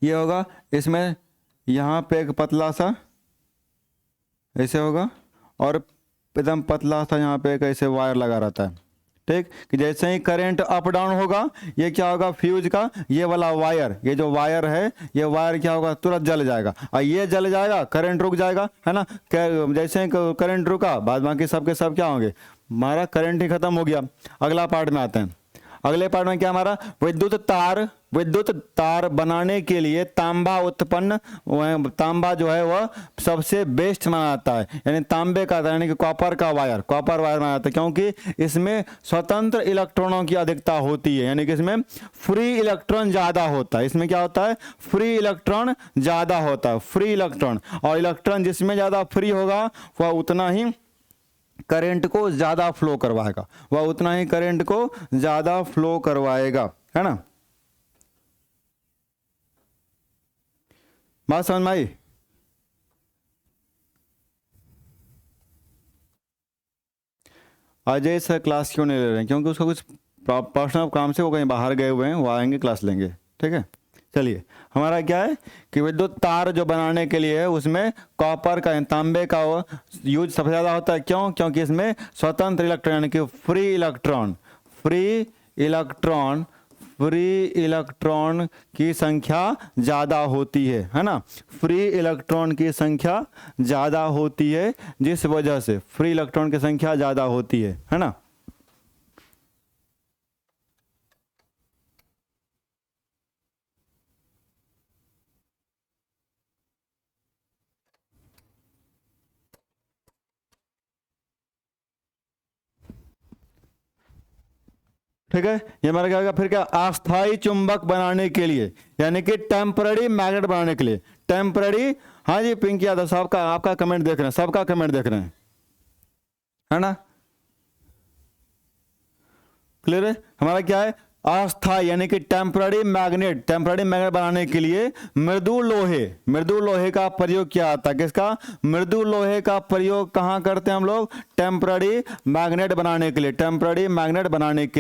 ये होगा, इसमें यहाँ पे एक पतला सा ऐसे होगा और एकदम पतला सा यहाँ पे एक ऐसे वायर लगा रहता है, ठीक, कि जैसे ही करंट अप डाउन होगा ये क्या होगा, फ्यूज का ये वाला वायर, ये जो वायर है ये वायर क्या होगा, तुरंत जल जाएगा, और ये जल जाएगा, करंट रुक जाएगा, है ना। जैसे ही करंट रुका बाद बाकी सबके सब क्या होंगे, हमारा करंट ही खत्म हो गया। अगला पार्ट में आते हैं, अगले पार्ट में क्या हमारा, विद्युत तार बनाने के लिए तांबा उत्पन्न, तांबा जो है वह सबसे बेस्ट माना जाता है, यानी तांबे का यानी कि कॉपर वायर माना जाता है, क्योंकि इसमें स्वतंत्र इलेक्ट्रॉनों की अधिकता होती है, यानी कि इसमें फ्री इलेक्ट्रॉन ज्यादा होता है। इसमें क्या होता है, फ्री इलेक्ट्रॉन ज्यादा होता है, फ्री इलेक्ट्रॉन, और इलेक्ट्रॉन जिसमें ज्यादा फ्री होगा वह उतना ही करंट को ज्यादा फ्लो करवाएगा, वह उतना ही करंट को ज्यादा फ्लो करवाएगा, है ना। बात समझ में आई। अजय सर क्लास क्यों नहीं ले रहे हैं, क्योंकि उसका कुछ पर्सनल काम से वो कहीं बाहर गए हुए हैं, वो आएंगे क्लास लेंगे, ठीक है। चलिए, हमारा क्या है कि विद्युत तार जो बनाने के लिए है उसमें कॉपर का तांबे का यूज सबसे ज़्यादा होता है। क्यों, क्योंकि इसमें स्वतंत्र इलेक्ट्रॉन यानी कि फ्री इलेक्ट्रॉन की संख्या ज़्यादा होती है ना, फ्री इलेक्ट्रॉन की संख्या ज़्यादा होती है, जिस वजह से फ्री इलेक्ट्रॉन की संख्या ज़्यादा होती है ना। ठीक है, ये हमारा क्या होगा, फिर क्या, अस्थाई चुंबक बनाने के लिए यानी कि टेम्पररी मैग्नेट बनाने के लिए, टेम्पररी, हाँ जी पिंकी यादव साहब का आपका कमेंट देख रहे हैं, सबका कमेंट देख रहे हैं, है ना, क्लियर है। हमारा क्या है, अस्थाई यानी कि टेम्पररी मैग्नेट बनाने के लिए मृदु लोहे का प्रयोग किया जाता है। किसका, मृदु लोहे का प्रयोग कहाँ करते हैं हम लोग, टेम्पररी मैग्नेट बनाने के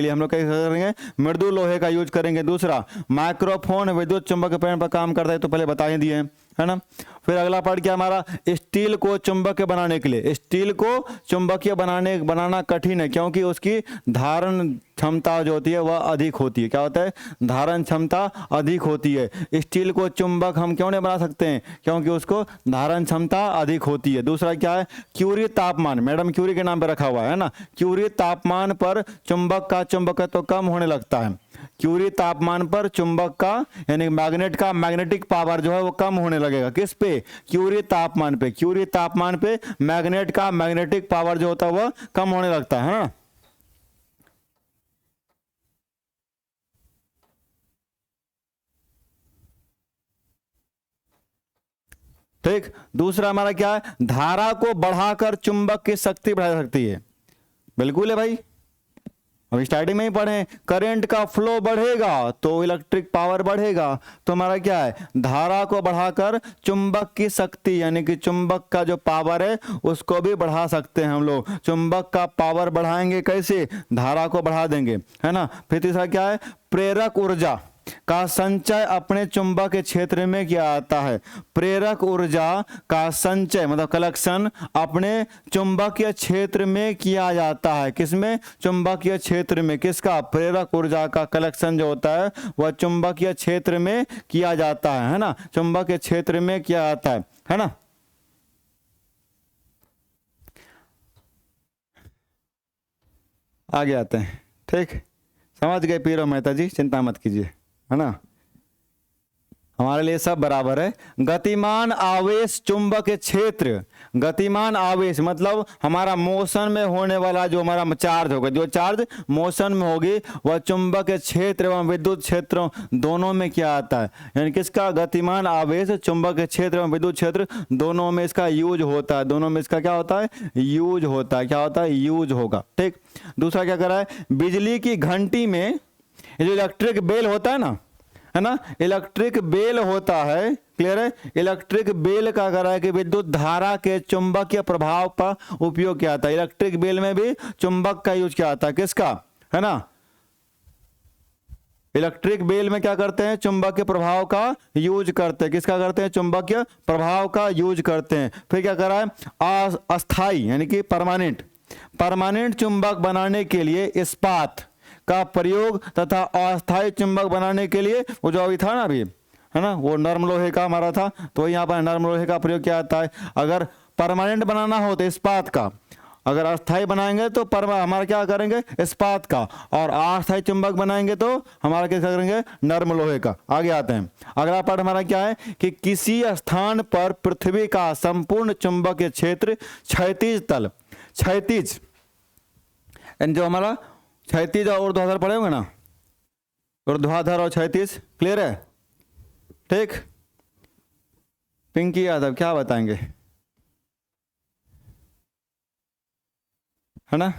लिए, हम लोग क्या करेंगे, मृदु लोहे का यूज करेंगे। दूसरा, माइक्रोफोन विद्युत चुंबक पर काम करता है, तो पहले बता ही दिए, है ना। फिर अगला पार्ट क्या हमारा, स्टील को चुंबकीय बनाने के लिए, स्टील को चुंबकीय बनाना कठिन है, क्योंकि उसकी धारण क्षमता जो होती है वह अधिक होती है। क्या होता है, धारण क्षमता अधिक होती है। स्टील को चुंबक हम क्यों नहीं बना सकते हैं, क्योंकि उसको धारण क्षमता अधिक होती है। दूसरा क्या है, क्यूरी तापमान, मैडम क्यूरी के नाम पर रखा हुआ है ना, क्यूरी तापमान पर चुंबक का चुंबकत्व कम होने लगता है। क्यूरी तापमान पर चुंबक का यानी मैग्नेट का मैग्नेटिक पावर जो है वो कम होने लगेगा। किस पे, क्यूरी तापमान पे मैग्नेट का मैग्नेटिक पावर जो होता है वह कम होने लगता है, हाँ? ठीक। दूसरा हमारा क्या है, धारा को बढ़ाकर चुंबक की शक्ति बढ़ा सकती है। बिल्कुल है भाई, अभी स्टार्टिंग में ही पढ़े, करंट का फ्लो बढ़ेगा तो इलेक्ट्रिक पावर बढ़ेगा। तो हमारा क्या है, धारा को बढ़ाकर चुंबक की शक्ति यानी कि चुंबक का जो पावर है उसको भी बढ़ा सकते हैं हम लोग। चुंबक का पावर बढ़ाएंगे कैसे, धारा को बढ़ा देंगे, है ना। फिर तीसरा क्या है, प्रेरक ऊर्जा, का संचय अपने चुंबक के क्षेत्र में किया जाता है। प्रेरक ऊर्जा का संचय मतलब कलेक्शन अपने चुंबकीय क्षेत्र में किया जाता है। किसमें? चुंबकीय क्षेत्र में। किसका? प्रेरक ऊर्जा का कलेक्शन जो होता है वह चुंबकीय क्षेत्र में किया जाता है ना, चुंबकीय क्षेत्र में किया जाता है ना। आगे आते हैं, ठीक, समझ गए पीरो मेहता जी, चिंता मत कीजिए, है ना, हमारे लिए सब बराबर है। गतिमान आवेश चुंबकीय क्षेत्र, गतिमान आवेश मतलब हमारा मोशन में होने वाला जो हमारा चार्ज होगा, जो चार्ज मोशन में होगी वह चुंबकीय क्षेत्र एवं विद्युत क्षेत्र दोनों में क्या आता है, यानी किसका? गतिमान आवेश चुंबकीय क्षेत्र एवं विद्युत क्षेत्र दोनों में इसका यूज होता है। दोनों में इसका क्या होता है? यूज होता है। क्या होता है? यूज होगा। ठीक, दूसरा क्या कर रहा है? बिजली की घंटी में ये जो इलेक्ट्रिक बेल होता है ना, इलेक्ट्रिक बेल होता है, क्लियर है, इलेक्ट्रिक बेल का कर रहा है कि विद्युत धारा के चुंबकीय प्रभाव का उपयोग किया जाता है। इलेक्ट्रिक बेल में भी चुंबक का यूज किया जाता है। किसका? है ना, इलेक्ट्रिक बेल में क्या करते हैं? चुंबकीय प्रभाव का यूज करते हैं। किसका करते हैं? चुंबकीय प्रभाव का यूज करते हैं। फिर क्या कर रहा है? अस्थाई यानी कि परमानेंट चुंबक बनाने के लिए इस्पात का प्रयोग तथा अस्थायी चुंबक बनाने के लिए वो जो अभी था ना, अभी है ना, वो नर्म लोहे का हमारा था, तो यहाँ पर नर्म लोहे का प्रयोग किया जाता है। अगर परमानेंट बनाना हो तो इस्पात का, अगर अस्थायी बनाएंगे तो हमारा क्या करेंगे? इस्पात का, और अस्थायी चुंबक बनाएंगे तो हमारा क्या करेंगे? नर्म लोहे का। आगे आते हैं, अगला पार्ट हमारा क्या है कि किसी स्थान पर पृथ्वी का संपूर्ण चुंबकीय क्षेत्र क्षैतिज तल, क्षैतिज जो हमारा क्षैतिज और ऊर्ध्वाधर पड़े होंगे ना, ऊर्ध्वाधर और क्षैतिज, क्लियर है? ठीक, पिंकी यादव क्या बताएंगे, है ना?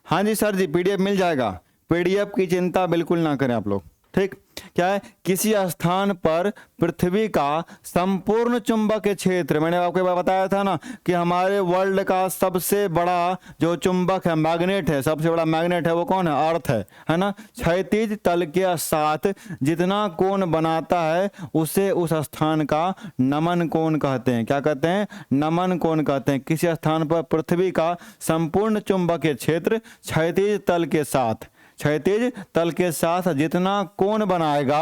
हाँ जी सर जी, पीडीएफ मिल जाएगा, पीडीएफ की चिंता बिल्कुल ना करें आप लोग। ठीक, क्या है? किसी स्थान पर पृथ्वी का संपूर्ण चुंबकीय क्षेत्र, मैंने आपको बताया था ना कि हमारे वर्ल्ड का सबसे बड़ा जो चुंबक है, मैग्नेट है, सबसे बड़ा मैग्नेट है वो कौन है? अर्थ है ना। क्षैतिज तल के साथ जितना कोण बनाता है उसे उस स्थान का नमन कोण कहते हैं। क्या कहते हैं? नमन कोण कहते हैं। किसी स्थान पर पृथ्वी का संपूर्ण चुंबकीय क्षेत्र क्षैतिज तल के साथ, क्षैतिज तल के साथ जितना कोण बनाएगा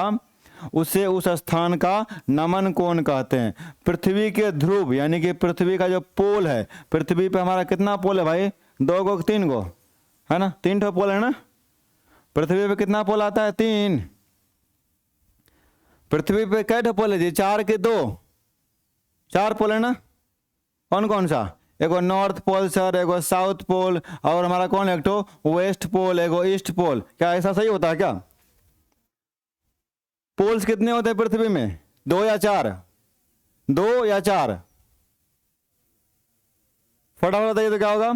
उसे उस स्थान का नमन कोण कहते हैं। पृथ्वी के ध्रुव यानी कि पृथ्वी का जो पोल है, पृथ्वी पे हमारा कितना पोल है भाई? 2 गो 3 गो, है ना, 3 ठो पोल है ना। पृथ्वी पे कितना पोल आता है? 3। पृथ्वी पे कै ठो पोल है जी? 4 के 2, 4 पोल है ना। कौन कौन सा? एगो नॉर्थ पोल सर, एगो साउथ पोल, और हमारा कौन? एक तो वेस्ट पोल, एगो ईस्ट पोल। क्या ऐसा सही होता है क्या? पोल्स कितने होते हैं पृथ्वी में? 2 या 4? 2 या 4? फटाफट बताइए तो क्या होगा,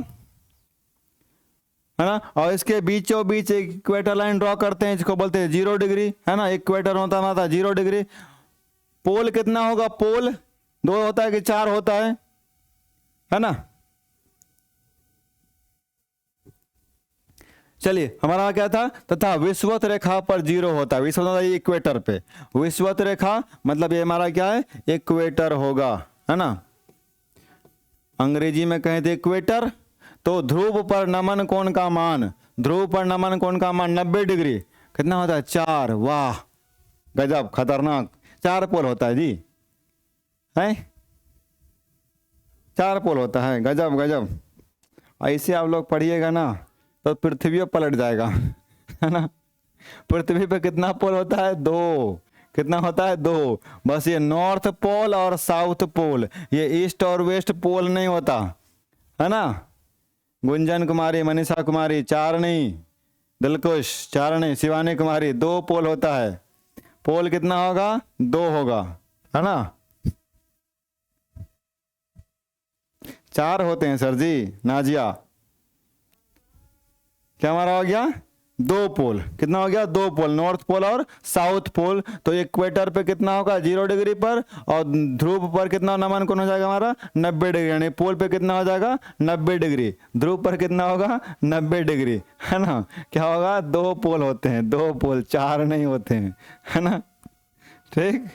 है ना। और इसके बीचों बीच एक इक्वेटर लाइन ड्रॉ करते हैं जिसको बोलते हैं 0 डिग्री, है ना। इक्वेटर होता है 0 डिग्री। पोल कितना होगा? पोल 2 होता है कि 4 होता है ना। चलिए, हमारा क्या था? तथा विषुवत रेखा पर 0 होता है। विषुवत इक्वेटर पे, विषुवत रेखा मतलब ये हमारा क्या है? इक्वेटर होगा, है ना। अंग्रेजी में कहें तो इक्वेटर। तो ध्रुव पर नमन कोण का मान, ध्रुव पर नमन कोण का मान 90 डिग्री कितना होता है? 4। वाह, गजब, खतरनाक। 4 पोल होता है जी, है 4 पोल होता है। गजब गजब। ऐसे आप लोग पढ़िएगा ना तो पृथ्वी पलट जाएगा, है ना। पृथ्वी पे कितना पोल होता है? 2। कितना होता है? 2। बस ये नॉर्थ पोल और साउथ पोल, ये ईस्ट और वेस्ट पोल नहीं होता, है ना। गुंजन कुमारी, मनीषा कुमारी, 4 नहीं, दिलकुश 4 नहीं, शिवानी कुमारी, 2 पोल होता है। पोल कितना होगा? 2 होगा, है ना। 4 होते हैं सर जी। नाजिया, क्या हमारा हो गया? दो पोल, कितना हो गया, दो पोल, नॉर्थ पोल और साउथ पोल। तो इक्वेटर पे कितना होगा 0 डिग्री पर, और ध्रुव पर कितना नमन कोण हो जाएगा हमारा 90 डिग्री, यानी पोल पे कितना हो जाएगा 90 डिग्री, ध्रुव पर कितना होगा 90 डिग्री, है ना। क्या होगा, दो पोल होते हैं, दो पोल, चार नहीं होते हैं, है ना। ठीक,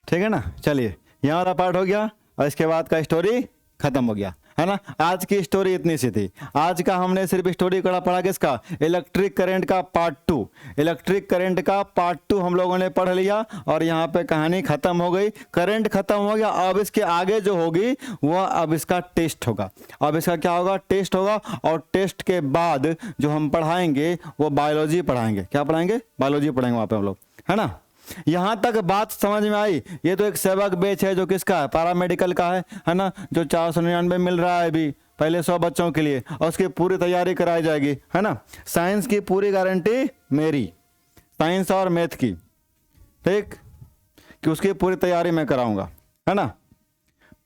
ठीक है ना। चलिए यहाँ वाला पार्ट हो गया, और इसके बाद का स्टोरी खत्म हो गया, है ना। आज की स्टोरी इतनी सी थी। आज का हमने सिर्फ स्टोरी पढ़ा किसका, इलेक्ट्रिक करंट का पार्ट 2, इलेक्ट्रिक करंट का पार्ट 2 हम लोगों ने पढ़ लिया, और यहाँ पे कहानी खत्म हो गई, करंट खत्म हो गया। अब इसके आगे जो होगी वह अब इसका टेस्ट होगा, अब इसका क्या होगा, टेस्ट होगा। और टेस्ट के बाद जो हम पढ़ाएंगे वो बायोलॉजी पढ़ाएंगे, क्या पढ़ाएंगे, बायोलॉजी पढ़ाएंगे वहाँ पे हम लोग, है ना। यहां तक बात समझ में आई। ये तो एक सेवक बैच है जो किसका है, पैरामेडिकल का है ना, जो 499 मिल रहा है अभी पहले 100 बच्चों के लिए, और उसकी पूरी तैयारी कराई जाएगी, है ना। साइंस की पूरी गारंटी मेरी, साइंस और मैथ की, ठीक, कि उसकी पूरी तैयारी मैं कराऊंगा, है ना।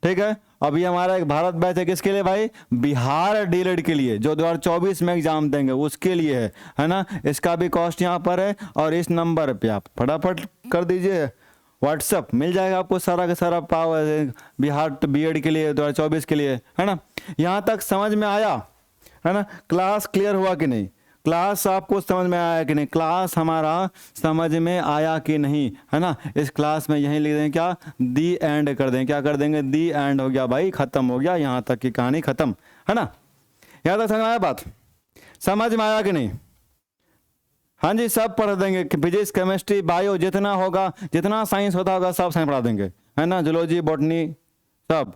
ठीक है, अभी हमारा एक भारत बैच है किसके लिए भाई, बिहार डीएलएड के लिए, जो 2024 में एग्जाम देंगे उसके लिए है ना। इसका भी कॉस्ट यहाँ पर है, और इस नंबर पे आप फटाफट कर दीजिए व्हाट्सअप, मिल जाएगा आपको सारा का सारा पावर बिहार बीएड के लिए 2024 के लिए, है ना। यहाँ तक समझ में आया, है ना। क्लास क्लियर हुआ कि नहीं, क्लास आपको समझ में आया कि नहीं, क्लास हमारा समझ में आया कि नहीं, है ना। इस क्लास में यहीं लिख दें क्या, दी एंड कर दें, क्या कर देंगे, दी एंड हो गया भाई, खत्म हो गया, यहाँ तक की कहानी खत्म, है ना। यहाँ तक समझ में आया, बात समझ में आया कि नहीं। हाँ जी, सब पढ़ देंगे, फिजिक्स केमिस्ट्री बायो जितना होगा, जितना साइंस होता होगा सब साइंस पढ़ा देंगे, है ना, जूलॉजी बॉटनी सब।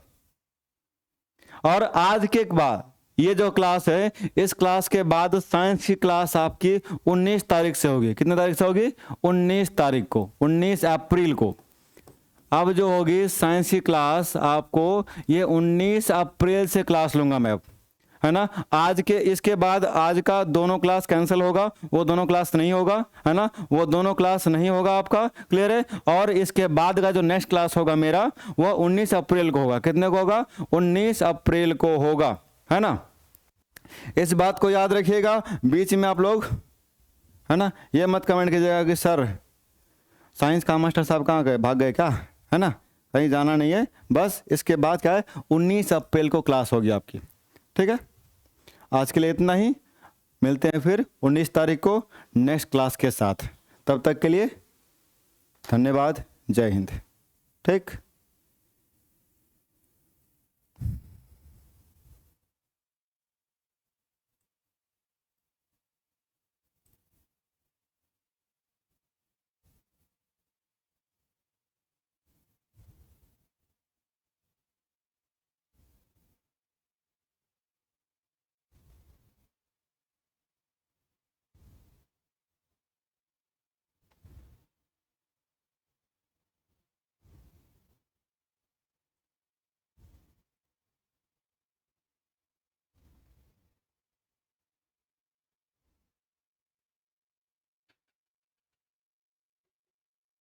और आज के बाद ये जो क्लास है, इस क्लास के बाद साइंस की क्लास आपकी 19 तारीख से होगी, कितने तारीख से होगी, 19 तारीख को, 19 अप्रैल को। अब जो होगी साइंस की क्लास आपको, ये 19 अप्रैल से क्लास लूंगा मैं अब, है ना। आज के इसके बाद आज का दोनों क्लास कैंसिल होगा, वो दोनों क्लास नहीं होगा, है ना, वो दोनों क्लास नहीं होगा आपका, क्लियर है। और इसके बाद का जो नेक्स्ट क्लास होगा मेरा, वो 19 अप्रैल को होगा, कितने को होगा, 19 अप्रैल को होगा, है ना। इस बात को याद रखिएगा। बीच में आप लोग, है ना, ये मत कमेंट कीजिएगा कि सर साइंस का मास्टर साहब कहाँ गए, भाग गए क्या, है ना, कहीं जाना नहीं है। बस इसके बाद क्या है, 19 अप्रैल को क्लास होगी आपकी, ठीक है। आज के लिए इतना ही, मिलते हैं फिर 19 तारीख को नेक्स्ट क्लास के साथ। तब तक के लिए धन्यवाद, जय हिंद, ठीक।